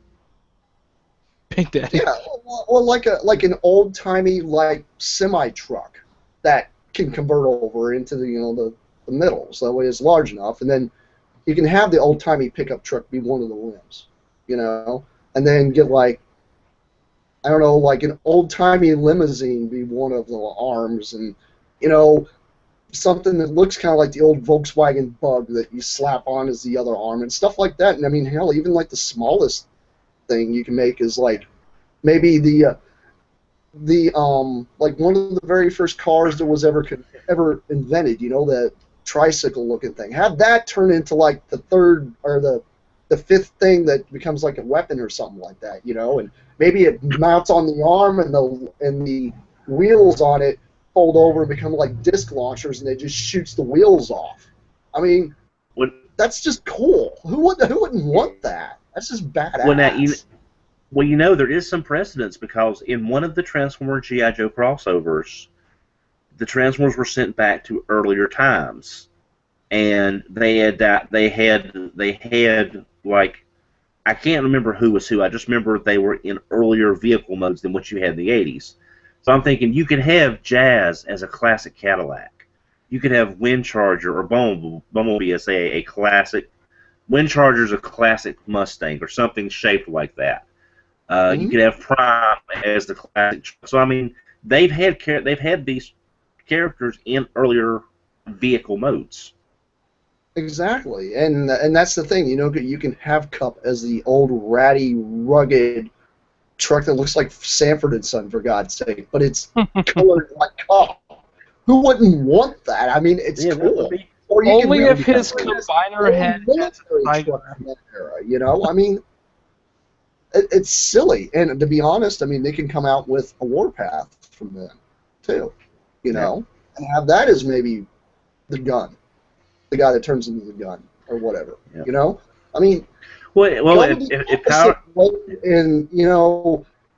Big Daddy. Yeah, well, like an old timey like semi truck that can convert over into the middle, so that way it's large enough, and then you can have the old timey pickup truck be one of the limbs, and then get like, I don't know, like an old timey limousine be one of the arms, and something that looks kind of like the old Volkswagen Bug that you slap on as the other arm and stuff like that. And I mean, hell, even like the smallest thing you can make is like maybe the like one of the very first cars that was ever invented, that tricycle looking thing. Have that turn into like the third or the fifth thing that becomes like a weapon or something like that, and maybe it mounts on the arm and the wheels on it fold over and become like disc launchers, and it just shoots the wheels off. I mean, that's just cool. Who wouldn't want that? That's just badass. There is some precedence, because in one of the Transformer G.I. Joe crossovers, the Transformers were sent back to earlier times, and they had like, I can't remember who was who. I just remember they were in earlier vehicle modes than what you had in the 80s. So I'm thinking you could have Jazz as a classic Cadillac. You could have Windcharger or Bumblebee as a classic. Windcharger's a classic Mustang or something shaped like that. You could have Prime as the classic. So I mean, they've had these characters in earlier vehicle modes. Exactly, and that's the thing. You can have Cup as the old ratty, rugged truck that looks like Sanford and Son, for God's sake, but it's colored like Cup. Who wouldn't want that? I mean, it's cool. Or you only if his combiner had military truck from that era. I mean, it's silly. And to be honest, I mean, they can come out with a Warpath from them too, and have that as maybe the gun, the guy that turns into the gun or whatever. I mean. Well, and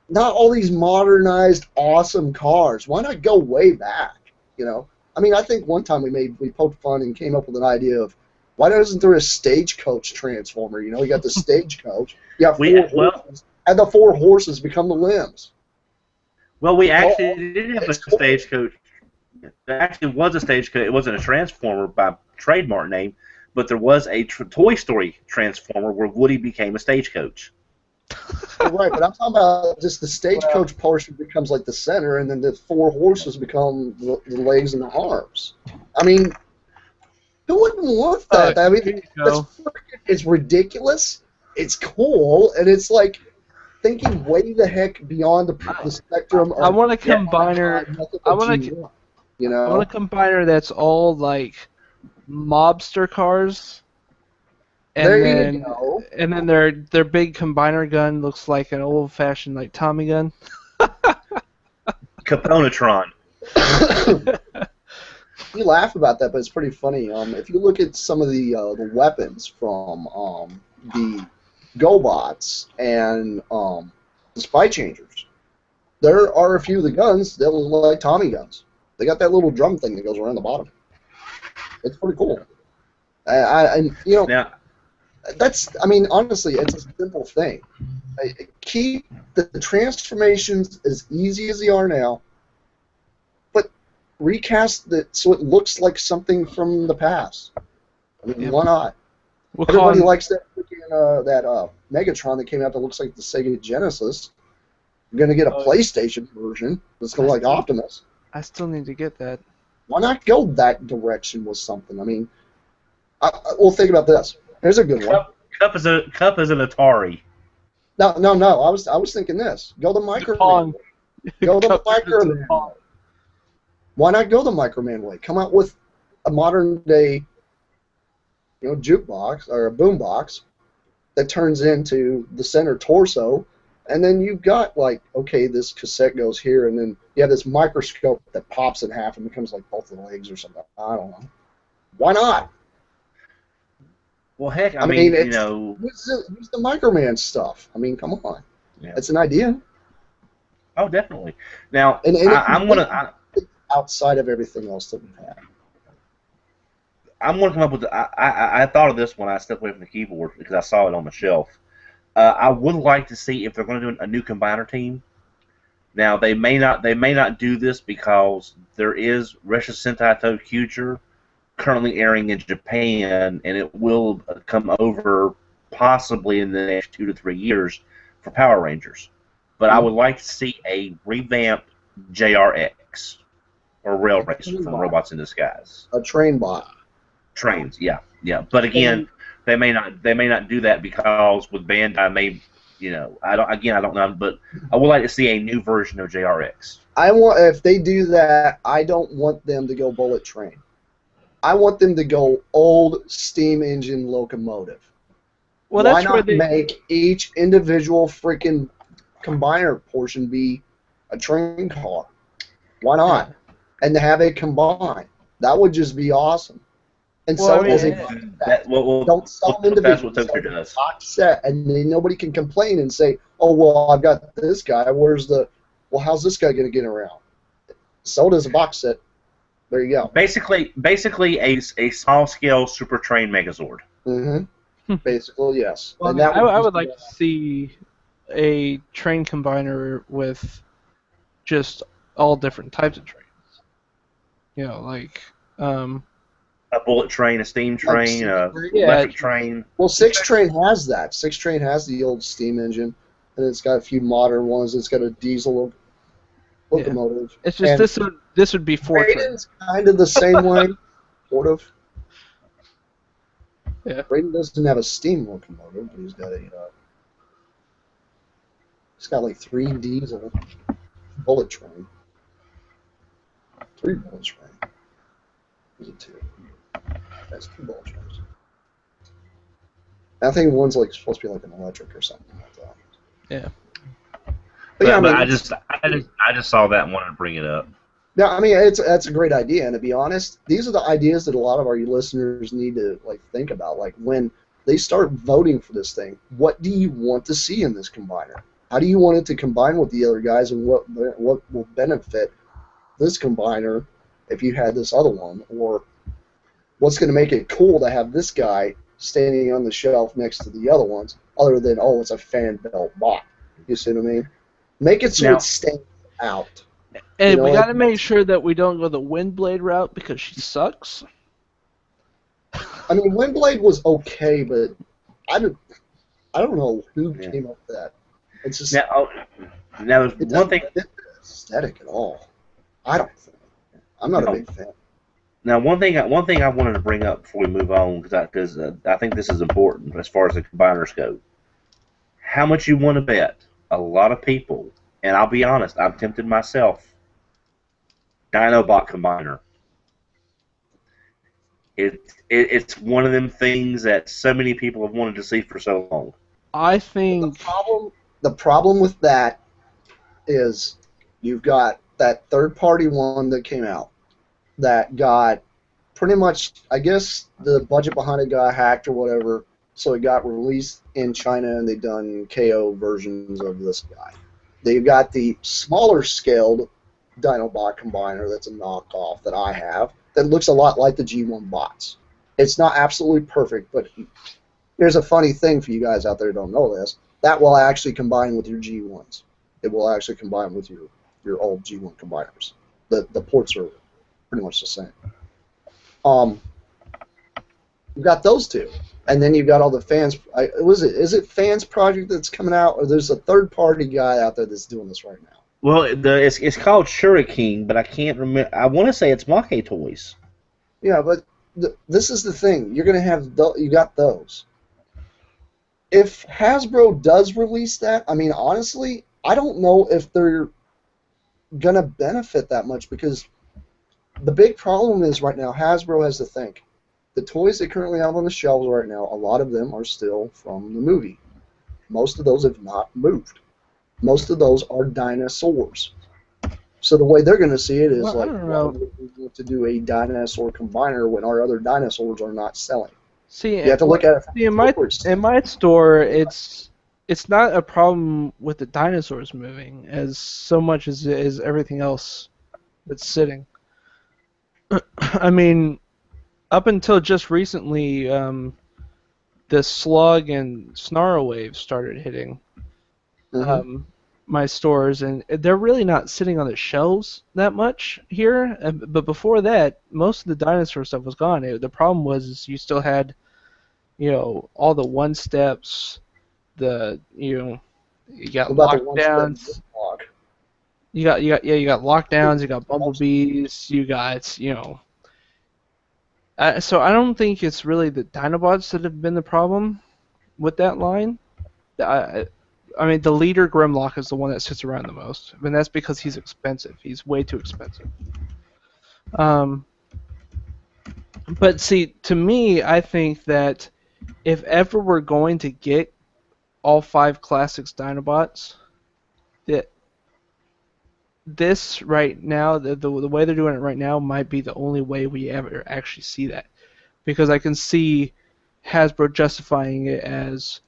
not all these modernized, awesome cars. Why not go way back? I mean, I think one time we poked fun and came up with an idea of why isn't there a stagecoach transformer? You got the stagecoach. You have four horses, and the four horses become the limbs. Well, we actually did have a stagecoach. It actually was a stagecoach. It wasn't a transformer by trademark name. But there was a Toy Story Transformer where Woody became a stagecoach. Right, but I'm talking about just the stagecoach portion becomes like the center, and then the four horses become the legs and the arms. I mean, who wouldn't want that? I mean, it's ridiculous, it's cool, and it's like thinking way the heck beyond the spectrum. I want a combiner. I want a combiner that's all like mobster cars, And There then, you go. And then their big combiner gun looks like an old-fashioned like Tommy gun. Caponatron. You laugh about that, but it's pretty funny. If you look at some of the weapons from the GoBots and the Spy Changers, there are a few of the guns that look like Tommy guns. They got that little drum thing that goes around the bottom. It's pretty cool. And you know, Now, I mean, honestly, it's a simple thing. Keep the transformations as easy as they are now, but recast it so it looks like something from the past. I mean, Yeah. why not? Everybody likes that freaking Megatron that came out that looks like the Sega Genesis. You're gonna get a PlayStation version that's gonna look like Optimus. I still need to get that. Why not go that direction with something? I mean, well, think about this. Here's a good one. Cup is an Atari. No. I was thinking this. Go the Microman. Go the Microman. Why not go the Microman way? Come out with a modern day, jukebox or a boombox that turns into the center torso, and then you've got like, okay, this cassette goes here, and then you have this microscope that pops in half and becomes like both of the legs or something. I don't know. Why not? Well, heck, I mean, use the Microman stuff. I mean, come on. Yeah. It's an idea. Oh, definitely. Now, And I'm gonna outside of everything else that we've had. I'm gonna come up with. I thought of this when I stepped away from the keyboard because I saw it on the shelf. I would like to see if they're going to do a new combiner team. Now they may not do this because there is Resha Sentai Kyucher currently airing in Japan, and it will come over possibly in the next 2 to 3 years for Power Rangers. But I would like to see a revamped JRX or Rail Racer from Robots in Disguise. A train bot. Trains, yeah. But again, they may not do that because with Bandai, I don't know, but I would like to see a new version of JRX. If they do that, I don't want them to go bullet train. I want them to go old steam engine locomotive. Well, Why not make each individual freaking combiner portion be a train car? Why not? Yeah. And to have it combined. That would just be awesome. And sell it as a don't sell them individually. That's what does. Box set, and then nobody can complain and say, "Oh well, I've got this guy. How's this guy going to get around?" Sold as a box set. There you go. Basically a small scale Super Train Megazord. Mm-hmm. Basically, yes. Well, and I would like to see a train combiner with just all different types of trains. Like a bullet train, a steam train, electric train. Well, 6 Train has that. 6 Train has the old steam engine, and it's got a few modern ones. It's got a diesel locomotive. It's just this would be 4 trains. Kind of the same way, sort of. Yeah. Braden doesn't have a steam locomotive, but he's got he's got like 3 diesel bullet train. 3 bullet train. Is it 2? That's 2 bullet trains. I think one's like supposed to be like an electric or something like that. Yeah. But I just saw that and wanted to bring it up. Yeah, I mean that's a great idea, and to be honest, these are the ideas that a lot of our listeners need to think about. Like when they start voting for this thing, what do you want to see in this combiner? How do you want it to combine with the other guys, and what will benefit this combiner if you had this other one, or what's going to make it cool to have this guy standing on the shelf next to the other ones, other than it's a fan belt bot. You see what I mean? Make it so it stands out. And we got to make sure that we don't go the Windblade route because she sucks. I mean, Windblade was okay, but I don't know who came up with that. It's just now there's one thing aesthetic at all. I don't think. I'm not a big fan. Now, one thing I wanted to bring up before we move on, because I think this is important as far as the combiners go. How much you want to bet? A lot of people, and I'll be honest, I'm tempted myself. Dinobot combiner. It's one of them things that so many people have wanted to see for so long. I think The problem with that is you've got that third-party one that came out that got pretty much, I guess, the budget behind it got hacked or whatever, so it got released in China and they done KO versions of this guy. They've got the smaller scaled Dinobot combiner that's a knockoff that I have that looks a lot like the G1 bots. It's not absolutely perfect, but here's a funny thing for you guys out there who don't know this. That will actually combine with your G1s. It will actually combine with your old G1 combiners. The ports are pretty much the same. You've got those two, and then you've got all the fans. Is it Fans Project that's coming out, or there's a third-party guy out there that's doing this right now? Well, it's called Shuriken, but I can't remember. I want to say it's Mache Toys. Yeah, but this is the thing. You're gonna have you got those. If Hasbro does release that, I mean, honestly, I don't know if they're gonna benefit that much because the big problem is right now Hasbro has to think. The toys they currently have on the shelves right now, a lot of them are still from the movie. Most of those have not moved. Most of those are dinosaurs. So the way they're going to see it is Well, I don't know. why would we want to do a dinosaur combiner when our other dinosaurs are not selling? See, You have to look at it. see, in my store, it's not a problem with the dinosaurs moving as so much as it is everything else that's sitting. I mean, up until just recently, the slug and snarl waves started hitting my stores, and they're really not sitting on the shelves that much here. But before that, most of the dinosaur stuff was gone. The problem was is you still had, all the one steps, you got lockdowns. You got lockdowns. You got bumblebees. You got So I don't think it's really the Dinobots that have been the problem with that line. I mean, the leader Grimlock is the one that sits around the most, and that's because he's expensive. He's way too expensive. But see, to me, I think that if ever we're going to get all 5 classics Dinobots, that this right now, the way they're doing it right now, might be the only way we ever actually see that, because I can see Hasbro justifying it as,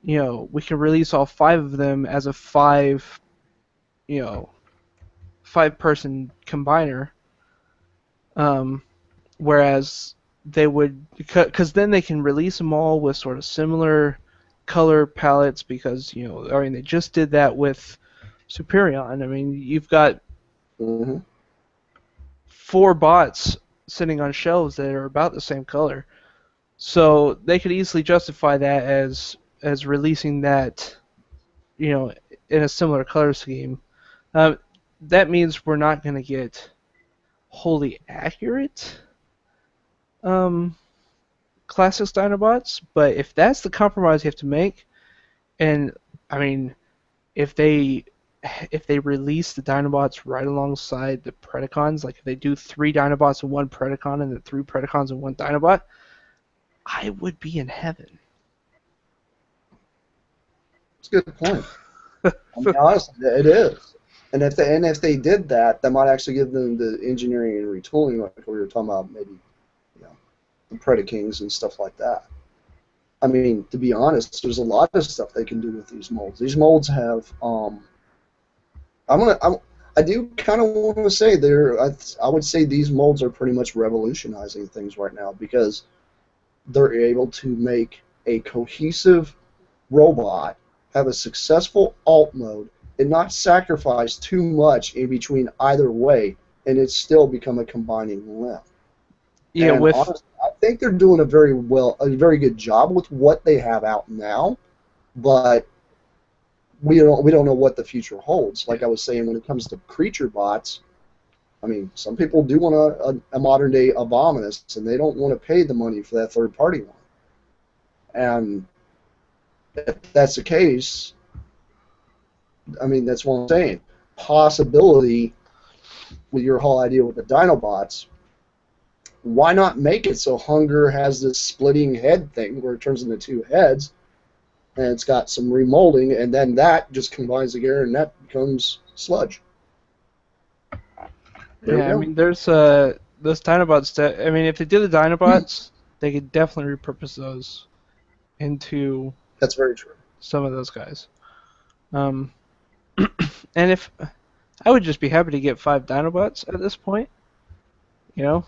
we can release all 5 of them as a 5-person combiner, whereas they would, because then they can release them all with sort of similar color palettes, because they just did that with Superion. I mean, you've got 4 bots sitting on shelves that are about the same color, so they could easily justify that as releasing that, in a similar color scheme. That means we're not going to get wholly accurate Classics Dinobots, but if that's the compromise you have to make, and I mean, if they release the Dinobots right alongside the Predacons, like if they do 3 Dinobots and 1 Predacon and then 3 Predacons and 1 Dinobot, I would be in heaven. That's a good point. I mean, honestly, it is. And if they did that, that might actually give them the engineering and retooling, like we were talking about, maybe the Predakings and stuff like that. I mean, to be honest, there's a lot of stuff they can do with these molds. These molds have, I do kind of want to say I would say these molds are pretty much revolutionizing things right now, because they're able to make a cohesive robot, have a successful alt mode, and not sacrifice too much in between either way, and it's still become a combining limb. Yeah, and honestly, I think they're doing a very good job with what they have out now, but we don't know what the future holds. Like I was saying, when it comes to creature bots, I mean, some people do want a modern day Abominus, and they don't want to pay the money for that third party one. And if that's the case, I mean, that's what I'm saying. Possibility with your whole idea with the Dinobots, why not make it so Hunger has this splitting head thing where it turns into two heads, and it's got some remolding, and then that just combines together, and that becomes Sludge. There we Yeah, I go. mean, there's those Dinobots that, I mean, if they did the Dinobots, they could definitely repurpose those into That's very true. some of those guys. And if I would just be happy to get 5 Dinobots at this point, you know.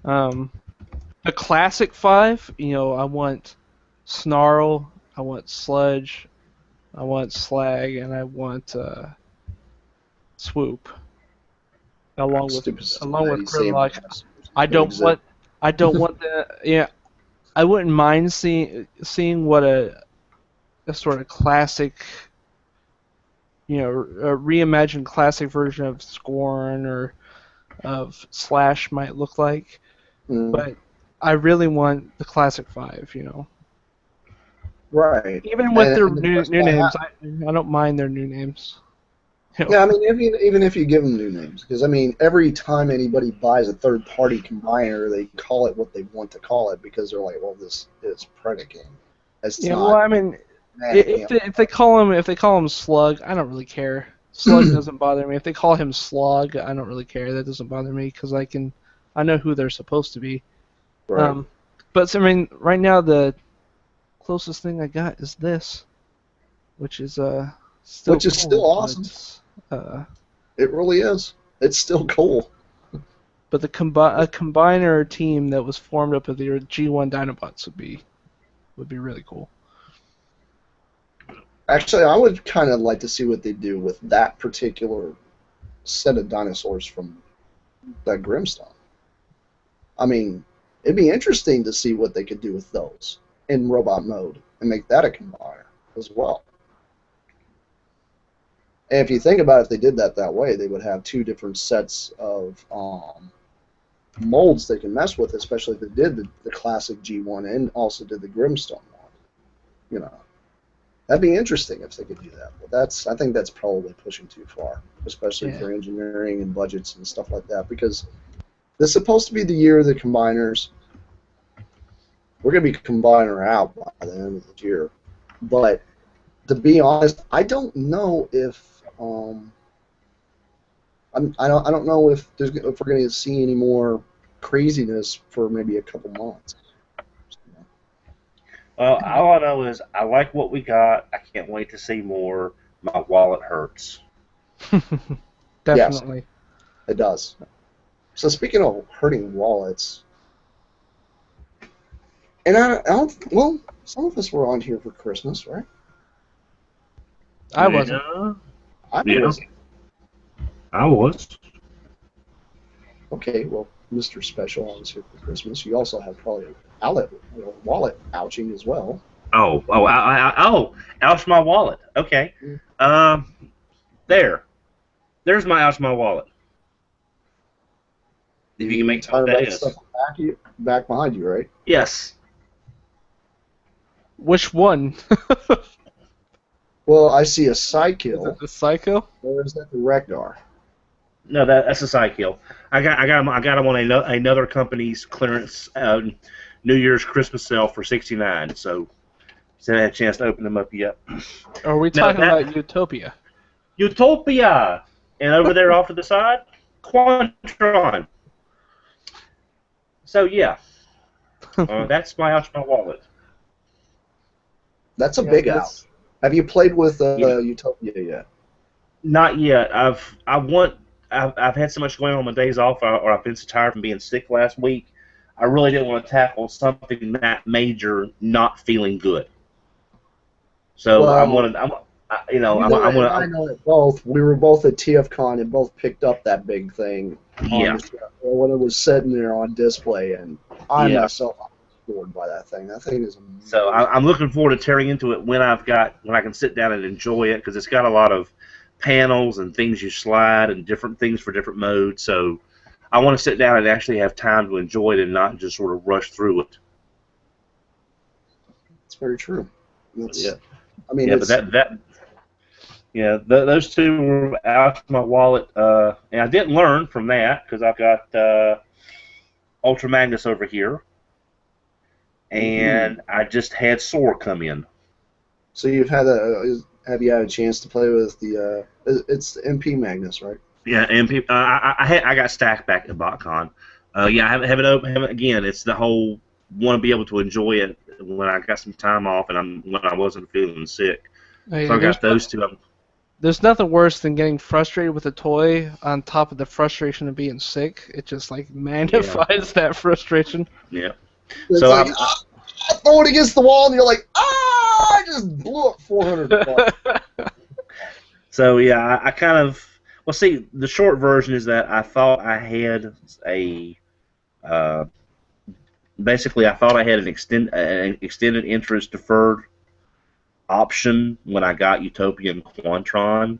A classic 5, you know, I want Snarl, I want Sludge, I want Slag, and I want Swoop. Along with Grimlock. I don't want the, yeah. I wouldn't mind seeing what a sort of classic, you know, a reimagined classic version of Scorn or of Slash might look like, but I really want the classic 5, you know. Right. Even with their new names, I don't mind their new names. You know? Yeah, I mean, even if you give them new names, because I mean, every time anybody buys a third-party combiner, they call it what they want to call it because they're like, well, this is Predicate. Yeah, well, I mean, if they call him Slug, I don't really care. Slug doesn't bother me. If they call him Slog, I don't really care. That doesn't bother me because I know who they're supposed to be. Right. But I mean, right now the closest thing I got is this, which is still awesome. It really is. It's still cool. But a combiner team that was formed up of the G1 Dinobots would be really cool. Actually, I would kind of like to see what they do with that particular set of dinosaurs from that Grimstone. I mean, it'd be interesting to see what they could do with those in robot mode and make that a combiner as well. And if you think about it, if they did that way, they would have 2 different sets of molds they can mess with, especially if they did the classic G1 and also did the Grimstone one. You know, that'd be interesting if they could do that. But I think that's probably pushing too far, especially for engineering and budgets and stuff like that, because this is supposed to be the year of the combiners. We're going to be combiner out by the end of the year. But to be honest, I don't know if I don't know if we're going to see any more craziness for maybe a couple months. Well, all I know is I like what we got. I can't wait to see more. My wallet hurts. Definitely. Yes, it does. So speaking of hurting wallets, and well, some of us were on here for Christmas, right? I wasn't. I was. Okay, well, Mr. Special, I was here for Christmas. You also have probably a wallet ouching as well. Ouch my wallet. Okay. There's my ouch my wallet. If you can make out that stuff back behind you, right? Yes. Which one? Well, I see a Psykill. Is it the Psycho? Or is that the Rekdar? No, that's a Psykill. I got them on another company's clearance New Year's Christmas sale for $69. So I haven't had a chance to open them up yet. Are we talking about Utopia? Utopia, and over there off to the side, Quantron. So yeah, that's my wallet. That's a big out. Have you played with Utopia yet? Not yet. I've had so much going on my days off, or I've been so tired from being sick last week. I really didn't want to tackle something that major, not feeling good. So I know it both. We were both at TFCon and both picked up that big thing. Yeah. When it was sitting there on display, and I myself was bored by that thing. That thing is amazing. So I'm looking forward to tearing into it when I can sit down and enjoy it, because it's got a lot of panels and things you slide and different things for different modes. So I want to sit down and actually have time to enjoy it and not just sort of rush through it. It's very true. Those two were out of my wallet, and I didn't learn from that because I've got Ultra Magnus over here, and I just had Soar come in. So have you had a chance to play with the it's the MP Magnus, right? Yeah, and I got stacked back at BotCon. Yeah, I haven't again. It's the whole want to be able to enjoy it when I got some time off and when I wasn't feeling sick. Hey, So I got those two. There's nothing worse than getting frustrated with a toy on top of the frustration of being sick. It just like magnifies that frustration. Yeah. It's So like, I throw it against the wall, and you're like, I just blew up 400 bucks. So yeah, I kind of see. The short version is that I thought I had basically I thought I had an extended interest deferred option when I got Utopia and Quantron,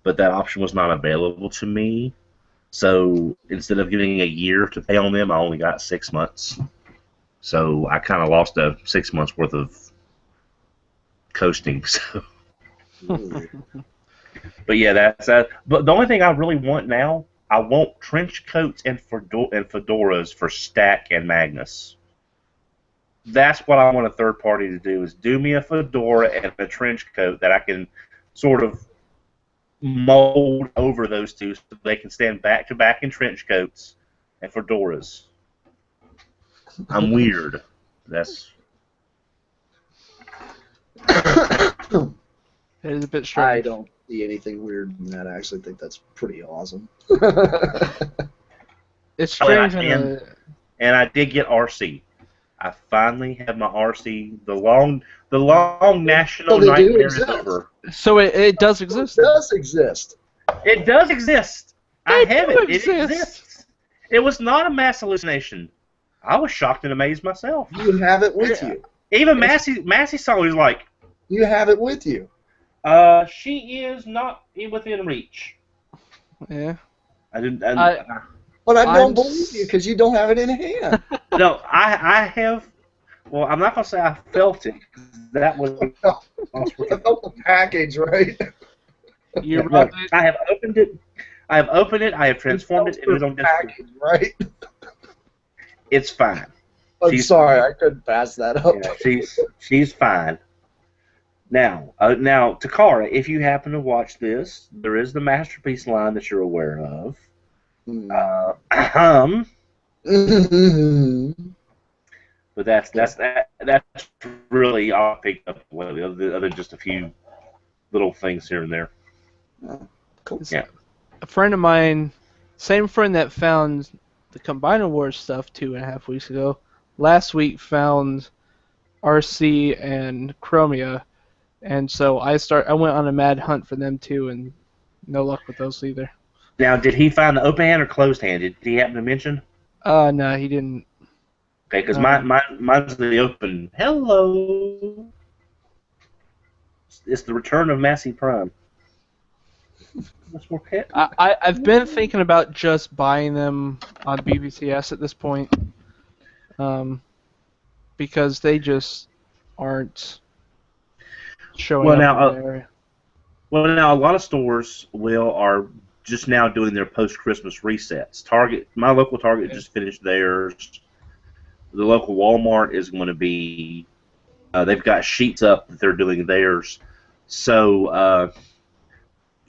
but that option was not available to me. So instead of getting a year to pay on them, I only got 6 months. So I kind of lost 6 months worth of coasting. So. But yeah, that's that. But the only thing I really want now, I want trench coats and fedoras for Stack and Magnus. That's what I want a third party to do, is do me a fedora and a trench coat that I can sort of mold over those two so they can stand back to back in trench coats and fedoras. I'm weird. That's It is a bit strange. I don't see anything weird in that. I actually think that's pretty awesome. It's strange. And I did get RC. I finally have my RC. The long national nightmare is over. So it does exist. It does exist. It does exist. I have it. It exists. exists. It was not a mass hallucination. I was shocked and amazed myself. You have it with you. Even Massey saw it. He was like, You have it with you. she is not within reach. Yeah. I didn't. But I don't believe you because you don't have it in hand. No, I have. Well, I'm not gonna say I felt it. That was. I felt the package, right? You rubbed it. I have opened it. I have transformed it. It is on package, right? It's fine. I'm sorry, I couldn't pass that up. Yeah, she's fine. Now, Takara, if you happen to watch this, there is the Masterpiece line that you're aware of. But that's really all I picked up with, other than just a few little things here and there. Cool. Yeah. A friend of mine, same friend that found the Combine Awards stuff 2.5 weeks ago, last week found RC and Chromia, and so I went on a mad hunt for them too, and no luck with those either. Now, did he find the open hand or closed hand? Did he happen to mention? No, he didn't. Okay, because mine's the open. Hello. It's the return of Massey Prime. Much more pet. I've been thinking about just buying them on BBCS at this point, because they just aren't showing up in the area. Well, now a lot of stores are just now doing their post-Christmas resets. My local Target just finished theirs. The local Walmart is going to be. They've got sheets up that they're doing theirs. So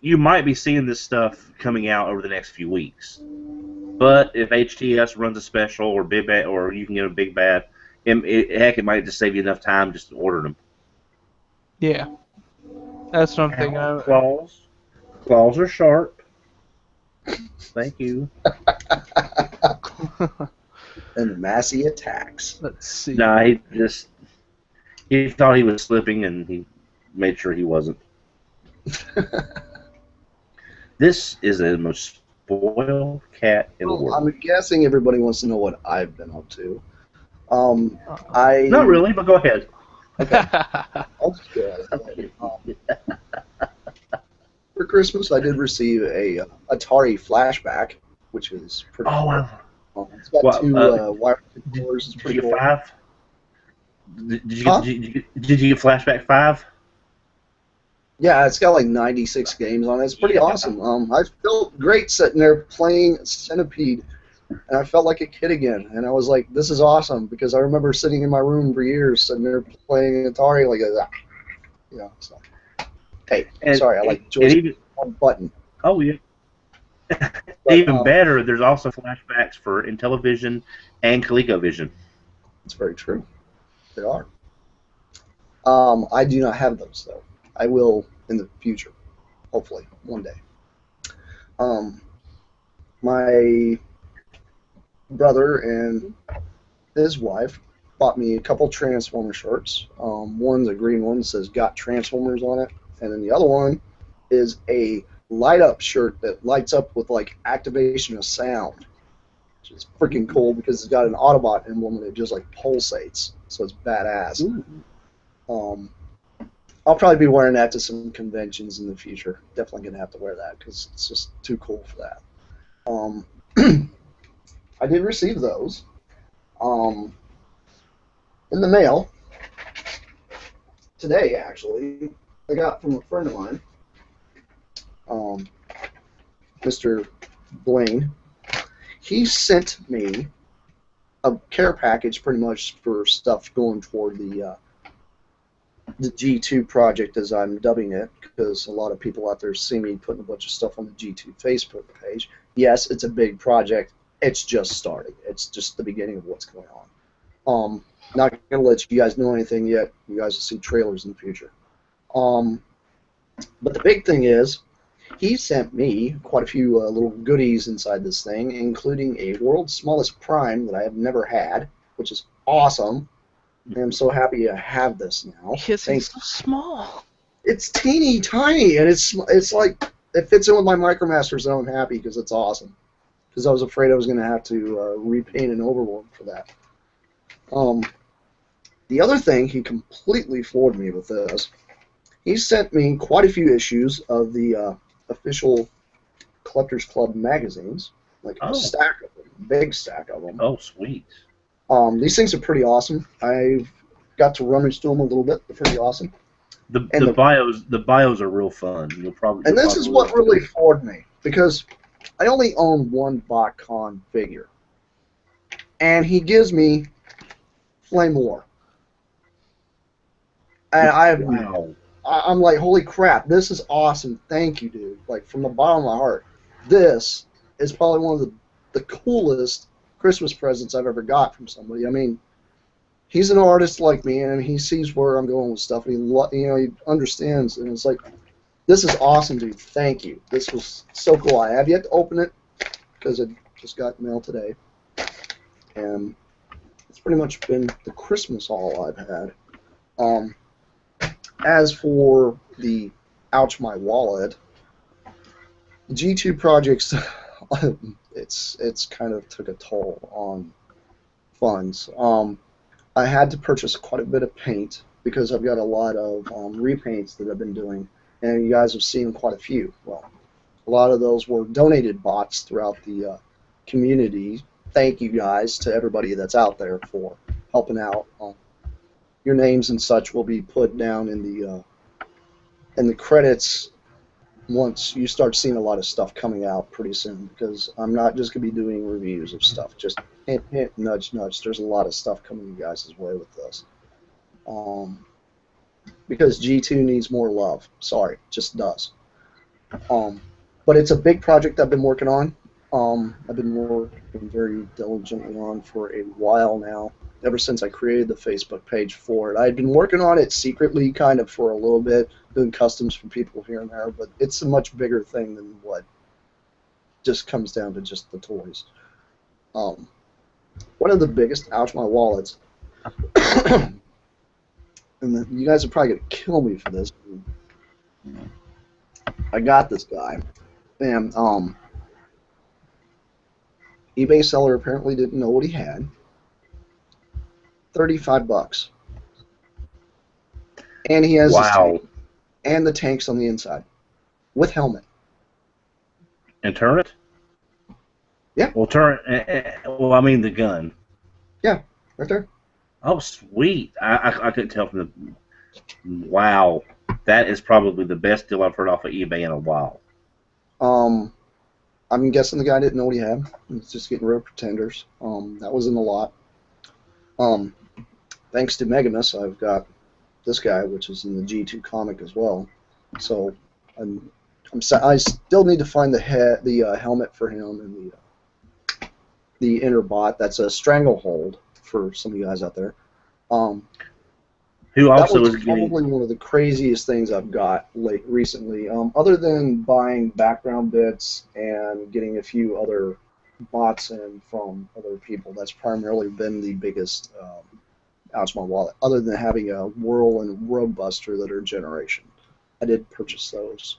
you might be seeing this stuff coming out over the next few weeks. But if HTS runs a special or big bad, or you can get a big bad, it might just save you enough time just to order them. Yeah, that's what I'm thinking of. Claws are sharp. Thank you. And Massey attacks. Let's see. Nah, he thought he was slipping, and he made sure he wasn't. This is the most spoiled cat in the world. I'm guessing everybody wants to know what I've been up to. Not really, but go ahead. Okay. I'll just go ahead. For Christmas, I did receive a Atari flashback, which is pretty cool. Wow. It's got two wire controllers. It's pretty cool. 5? Did you get Flashback 5? Yeah, it's got like 96 games on it. It's pretty awesome. I felt great sitting there playing Centipede and I felt like a kid again. And I was like, this is awesome, because I remember sitting in my room for years, sitting there playing Atari like that. So. Hey, sorry, I like joystick one button. Oh, yeah. But, even better, there's also flashbacks for Intellivision and ColecoVision. That's very true. They are. I do not have those, though. I will in the future, hopefully, one day. My brother and his wife bought me a couple Transformer shirts. One's a green one that says "Got Transformers" on it, and then the other one is a light-up shirt that lights up with like activation of sound, which is freaking cool because it's got an Autobot emblem and it just like pulsates, so it's badass. I'll probably be wearing that to some conventions in the future. Definitely gonna have to wear that because it's just too cool for that. I did receive those in the mail today. Actually, I got from a friend of mine, Mr. Blaine. He sent me a care package, pretty much for stuff going toward the G2 project, as I'm dubbing it, because a lot of people out there see me putting a bunch of stuff on the G2 Facebook page. Yes, it's a big project. It's just starting. It's just the beginning of what's going on. Not going to let you guys know anything yet. You guys will see trailers in the future. But the big thing is, he sent me quite a few little goodies inside this thing, including a world's smallest prime that I have never had, which is awesome. I'm so happy I have this now. Yes, it's so small. It's teeny tiny, and it's like it fits in with my MicroMaster Zone. Happy because it's awesome. Because I was afraid I was going to have to repaint an Overlord for that. The other thing, he completely floored me with this. He sent me quite a few issues of the official Collectors Club magazines, like a stack of them, big stack of them. Oh, sweet. These things are pretty awesome. I've got to rummage through them a little bit. They're pretty awesome. The bios are real fun. And this is what really floored me, because I only own one BotCon figure, and he gives me Flame War, and I'm like, holy crap, this is awesome. Thank you, dude. Like, from the bottom of my heart, this is probably one of the coolest Christmas presents I've ever got from somebody. I mean, he's an artist like me, and he sees where I'm going with stuff, and he understands, and it's like, this is awesome, dude. Thank you. This was so cool. I have yet to open it because it just got mail today, and it's pretty much been the Christmas haul I've had. As for the ouch my wallet, G2 projects, it's kind of took a toll on funds. I had to purchase quite a bit of paint because I've got a lot of repaints that I've been doing, and you guys have seen quite a few. Well, a lot of those were donated bots throughout the community. Thank you guys to everybody that's out there for helping out. Your names and such will be put down in the credits once you start seeing a lot of stuff coming out pretty soon, because I'm not just going to be doing reviews of stuff. Just hint, hint, nudge, nudge. There's a lot of stuff coming you guys' way with this. Because G2 needs more love. Sorry, it just does. But it's a big project I've been working on. I've been working very diligently on for a while now, ever since I created the Facebook page for it. I had been working on it secretly kind of for a little bit, doing customs for people here and there, but it's a much bigger thing than what just comes down to just the toys. One of the biggest ouch my wallets, and you guys are probably going to kill me for this. I got this guy, and eBay seller apparently didn't know what he had. $35, and he has his tank and the tanks on the inside with helmet and turret. Yeah. Well, turret. Well, I mean the gun. Yeah, right there. Oh, sweet! I couldn't tell from the. Wow, that is probably the best deal I've heard off of eBay in a while. I'm guessing the guy didn't know what he had. He was just getting rid of pretenders. That was in the lot. Thanks to Megamus, I've got this guy, which is in the G2 comic as well. So I still need to find the helmet for him and the inner bot. That's a stranglehold for some of you guys out there. Who also that was is getting probably one of the craziest things I've got recently. Other than buying background bits and getting a few other bots in from other people, that's primarily been the biggest out of my wallet. Other than having a Whirl and Roadbuster that are generation, I did purchase those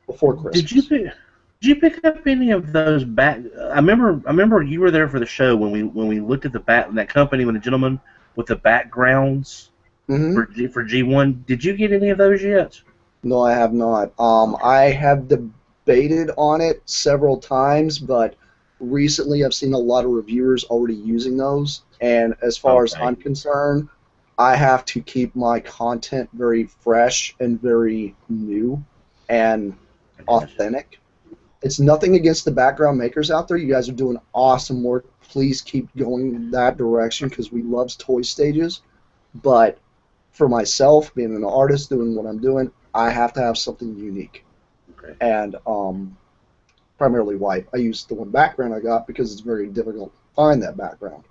before Christmas. Did you pick up any of those back? I remember you were there for the show when we looked at that company with the gentleman with the backgrounds for G1. Did you get any of those yet? No, I have not. I have debated on it several times, but recently I've seen a lot of reviewers already using those, and as far as I'm concerned, I have to keep my content very fresh and very new and authentic. It's nothing against the background makers out there. You guys are doing awesome work. Please keep going that direction because we love toy stages. But for myself, being an artist, doing what I'm doing, I have to have something unique. Okay. And primarily white. I use the one background I got because it's very difficult to find that background.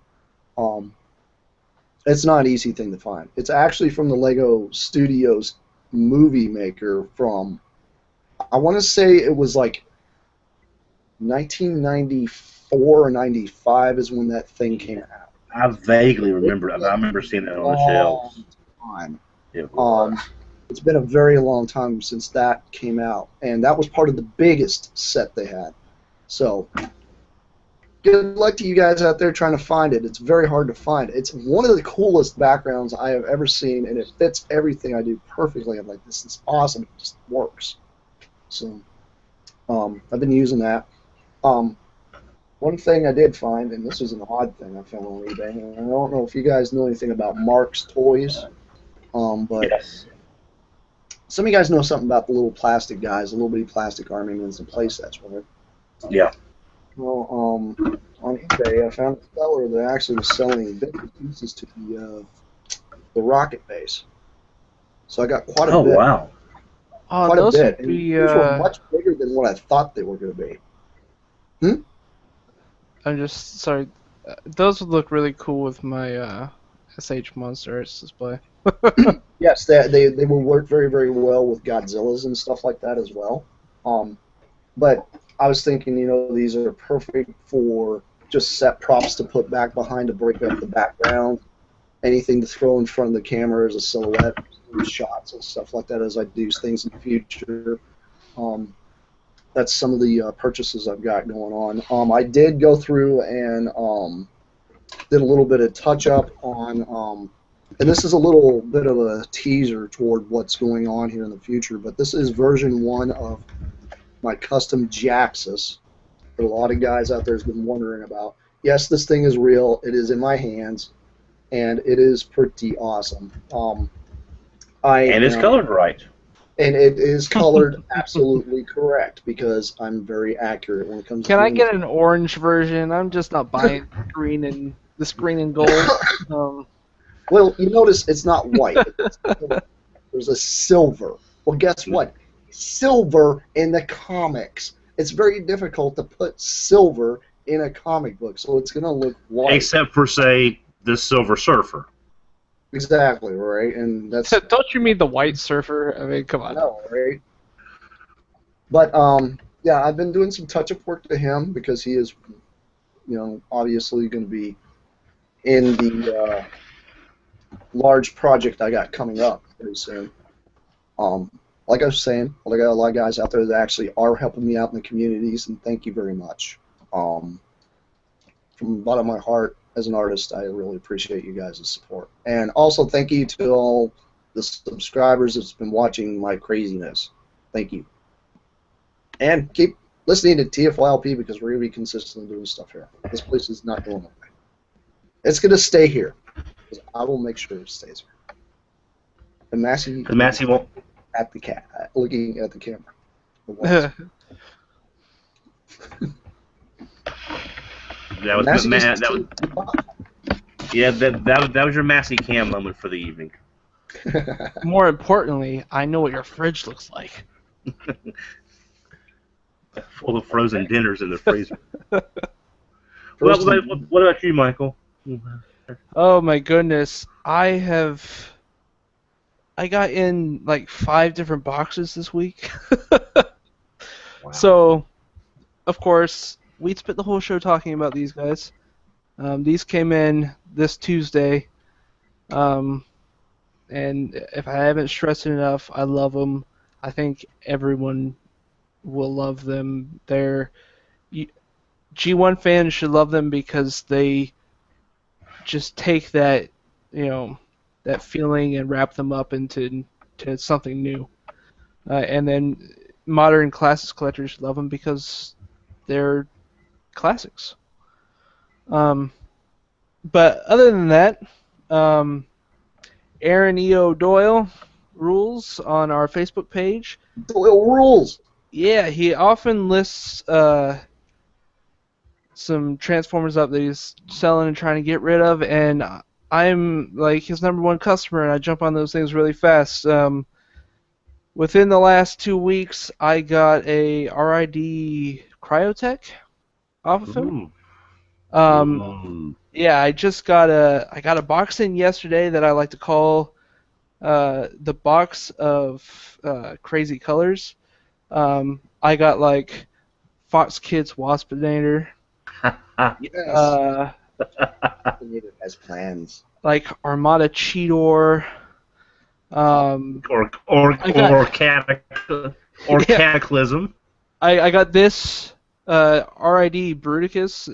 It's not an easy thing to find. It's actually from the Lego Studios movie maker from, I want to say it was like 1994 or 95 is when that thing came out. I vaguely remember it. I remember seeing it on the shelves. It's been a very long time since that came out, and that was part of the biggest set they had. So, good luck to you guys out there trying to find it. It's very hard to find. It's one of the coolest backgrounds I have ever seen, and it fits everything I do perfectly. I'm like, this is awesome. It just works. So, I've been using that. One thing I did find, and this was an odd thing I found on eBay, and I don't know if you guys know anything about Mark's Toys, but yes. Some of you guys know something about the little plastic guys, the little bitty plastic army men and play sets, right? Yeah. Well, on eBay, I found a seller that actually was selling bits and pieces to the rocket base. So I got quite a bit. Oh, wow. Quite a bit. And these were much bigger than what I thought they were going to be. I'm just sorry. Those would look really cool with my SH Monsters display. Yes, they will work very, very well with Godzillas and stuff like that as well. But I was thinking, these are perfect for just set props to put back behind to break up the background. Anything to throw in front of the camera as a silhouette, shots and stuff like that as I do things in the future. That's some of the purchases I've got going on. I did go through and did a little bit of touch-up on, and this is a little bit of a teaser toward what's going on here in the future, but this is version 1 of my custom Jaxus that a lot of guys out there have been wondering about. Yes, this thing is real. It is in my hands, and it is pretty awesome. And it's colored right. And it is colored absolutely correct because I'm very accurate when it comes to Can I get an orange version? I'm just not buying green and gold. Well, you notice it's not white. There's a silver. Well, guess what? Silver in the comics. It's very difficult to put silver in a comic book, so it's going to look white. Except for, say, the Silver Surfer. Exactly, right? And that's. Don't you mean the White Surfer? I mean, come on. No, right? But yeah, I've been doing some touch-up work to him because he is, obviously going to be in the large project I got coming up pretty soon. Like I was saying, I got a lot of guys out there that actually are helping me out in the communities, and thank you very much. From the bottom of my heart, as an artist, I really appreciate you guys' support. And also thank you to all the subscribers that's been watching my craziness. Thank you. And keep listening to TFYLP because we're going to be consistently doing stuff here. This place is not going away. It's going to stay here. I will make sure it stays here. And Massey won't. At the looking at the camera. That was Massey that used was to- yeah. That was your Massey Cam moment for the evening. More importantly, I know what your fridge looks like. Full of frozen dinners in the freezer. First, What about you, Michael? Oh my goodness, I got in like 5 different boxes this week. Wow. So, of course, we spent the whole show talking about these guys. These came in this Tuesday, and if I haven't stressed it enough, I love them. I think everyone will love them. G1 fans should love them because they just take that, that feeling and wrap them up into something new. And then modern classics collectors love them because they're classics. But other than that, Aaron E.O. Doyle rules on our Facebook page. Doyle rules. Yeah, he often lists some Transformers up that he's selling and trying to get rid of, and I'm like his #1 customer, and I jump on those things really fast. Within the last 2 weeks, I got a RID Cryotech off of him. Yeah, I got a box in yesterday that I like to call the box of crazy colors. I got like Fox Kids Waspinator. Yes. He needed as plans. Like Armada Cheetor. Or Cataclysm. I got this RID Bruticus.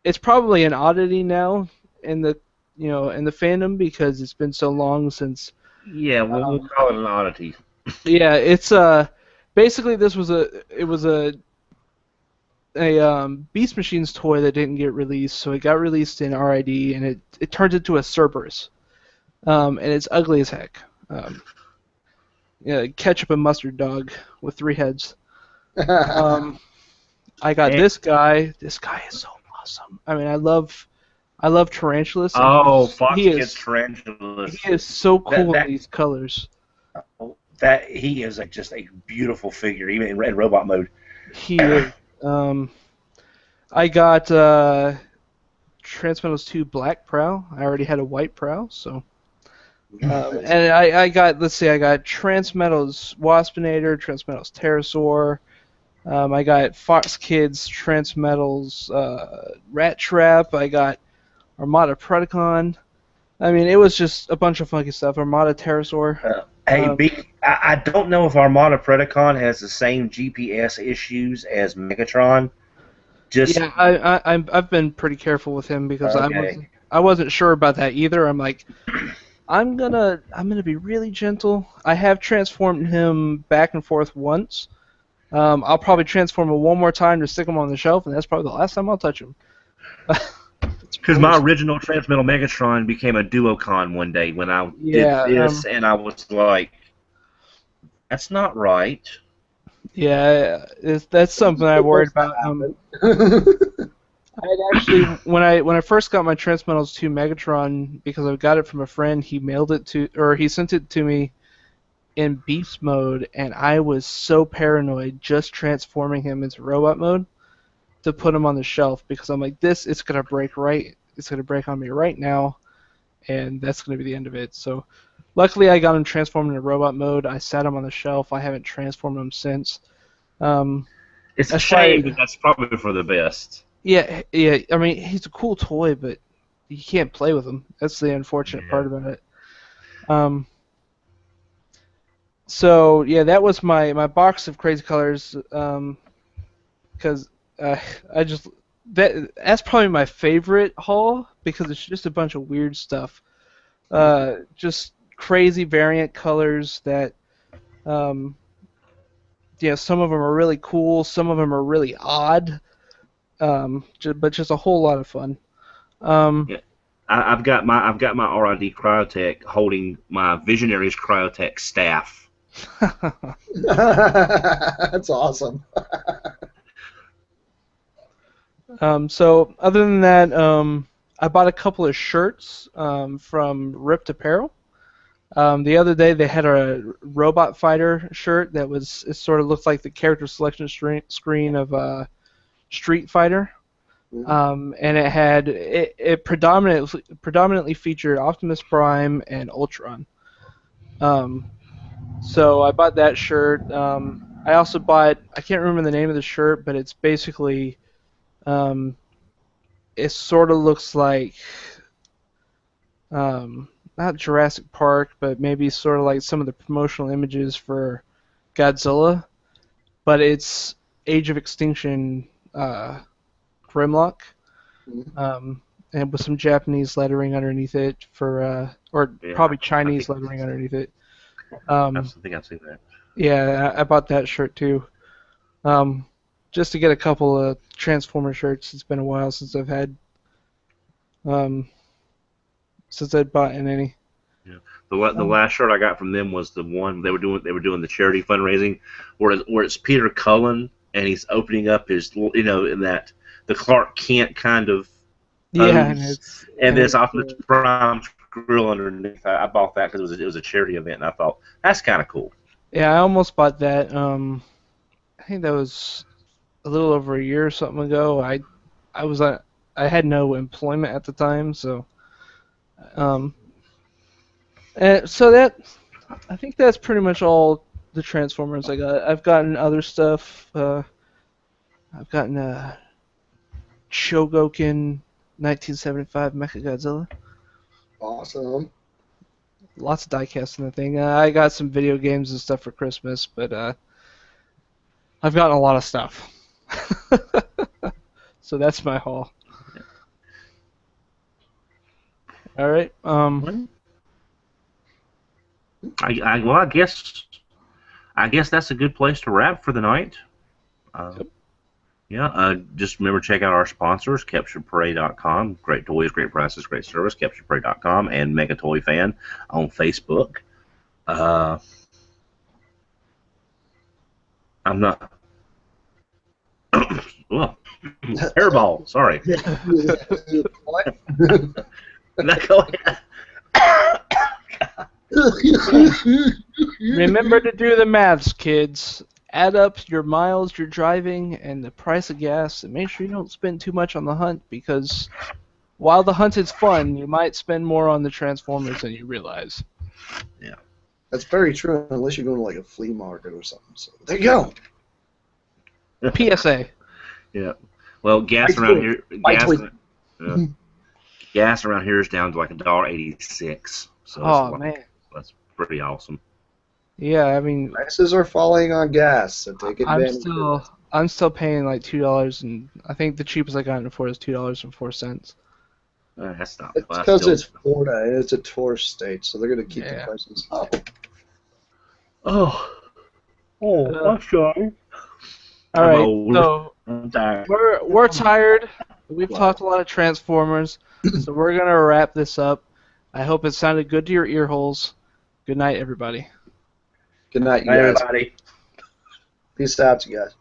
It's probably an oddity now in the in the fandom because it's been so long since. Yeah, we'll call it an oddity. Yeah, it's basically it was a Beast Machines toy that didn't get released, so it got released in RID, and it turns into a Cerberus, and it's ugly as heck. Ketchup and mustard dog with 3 heads. I got this guy. This guy is so awesome. I mean, I love Tarantulas. Oh, Fox Kids Tarantulas. He is so cool in these colors. That he is just a beautiful figure, even in red robot mode. He is. I got Transmetals 2 Black Prow. I already had a white Prow, so. And I got Transmetals Waspinator, Transmetals Pterosaur. I got Fox Kids Transmetals Rat Trap. I got Armada Predacon. I mean, it was just a bunch of funky stuff. Armada Pterosaur. I don't know if Armada Predacon has the same GPS issues as Megatron. Yeah, I've been pretty careful with him because I wasn't sure about that either. I'm like, I'm gonna be really gentle. I have transformed him back and forth once. I'll probably transform him one more time to stick him on the shelf, and that's probably the last time I'll touch him. Because my original Transmetal Megatron became a Duocon one day when I did this, and I was like, that's not right. Yeah, that's something I worried about. I actually, when I first got my Transmetals 2 Megatron, because I got it from a friend, he sent it to me in beast mode, and I was so paranoid just transforming him into robot mode to put him on the shelf because I'm like, it's gonna break on me right now, and that's gonna be the end of it. So luckily I got him transformed into robot mode. I sat him on the shelf. I haven't transformed him since. It's a shame, but that's probably for the best. Yeah. I mean, he's a cool toy, but you can't play with him. That's the unfortunate part about it. So yeah, that was my box of crazy colors. Because that's probably my favorite haul because it's just a bunch of weird stuff. Just crazy variant colors that. Some of them are really cool. Some of them are really odd. But just a whole lot of fun. Yeah. I've got my RID Cryotech holding my Visionaries Cryotech staff. That's awesome. So other than that, I bought a couple of shirts from Ripped Apparel. The other day they had a robot fighter shirt that it sort of looked like the character selection screen of Street Fighter. And it predominantly featured Optimus Prime and Ultron. So I bought that shirt. I also bought, I can't remember the name of the shirt, but it's basically it sort of looks like not Jurassic Park, but maybe sort of like some of the promotional images for Godzilla, but it's Age of Extinction Grimlock, and with some Japanese lettering underneath it probably Chinese lettering underneath it. I think I've seen that. Yeah, I bought that shirt too. Just to get a couple of Transformer shirts. It's been a while since I've bought in any. Yeah. The last shirt I got from them was the one they were doing the charity fundraising where it's Peter Cullen and he's opening up his in that the Clark Kent kind of and this Optimus Prime grill underneath. I bought that because it was a charity event and I thought that's kind of cool. Yeah, I almost bought that. I think that was a little over a year or something ago. I had no employment at the time, so so I think that's pretty much all the Transformers I got. I've gotten other stuff. I've gotten a Shogoken 1975 Mechagodzilla. Awesome. Lots of diecast in the thing. I got some video games and stuff for Christmas, but I've gotten a lot of stuff. So that's my haul. All right. I guess that's a good place to wrap for the night. Yep. Yeah. Just remember, check out our sponsors: CapturedPrey.com. Great toys, great prices, great service. CapturedPrey.com and Mega Toy Fan on Facebook. I'm not. Well, hairball. Sorry. What? Now go ahead. Remember to do the maths, kids. Add up your miles you're driving and the price of gas, and make sure you don't spend too much on the hunt, because while the hunt is fun, you might spend more on the Transformers than you realize. Yeah. That's very true, unless you're going to like a flea market or something. So there you go. PSA. Yeah. Well, gas around here. Gas around here is down to like $1.86. So Man. That's pretty awesome. Yeah, I mean, Prices are falling on gas, so take advantage. I'm still paying like $2, and I think the cheapest I got it for is $2.04. That's not. It's because it's Florida and it's a tourist state, so they're going to keep the prices up. I'm sorry. All right, so I'm tired. we're tired. We've talked a lot of Transformers, so we're gonna wrap this up. I hope it sounded good to your ear holes. Good night, everybody. Good night, you guys. Everybody. Peace out, you guys.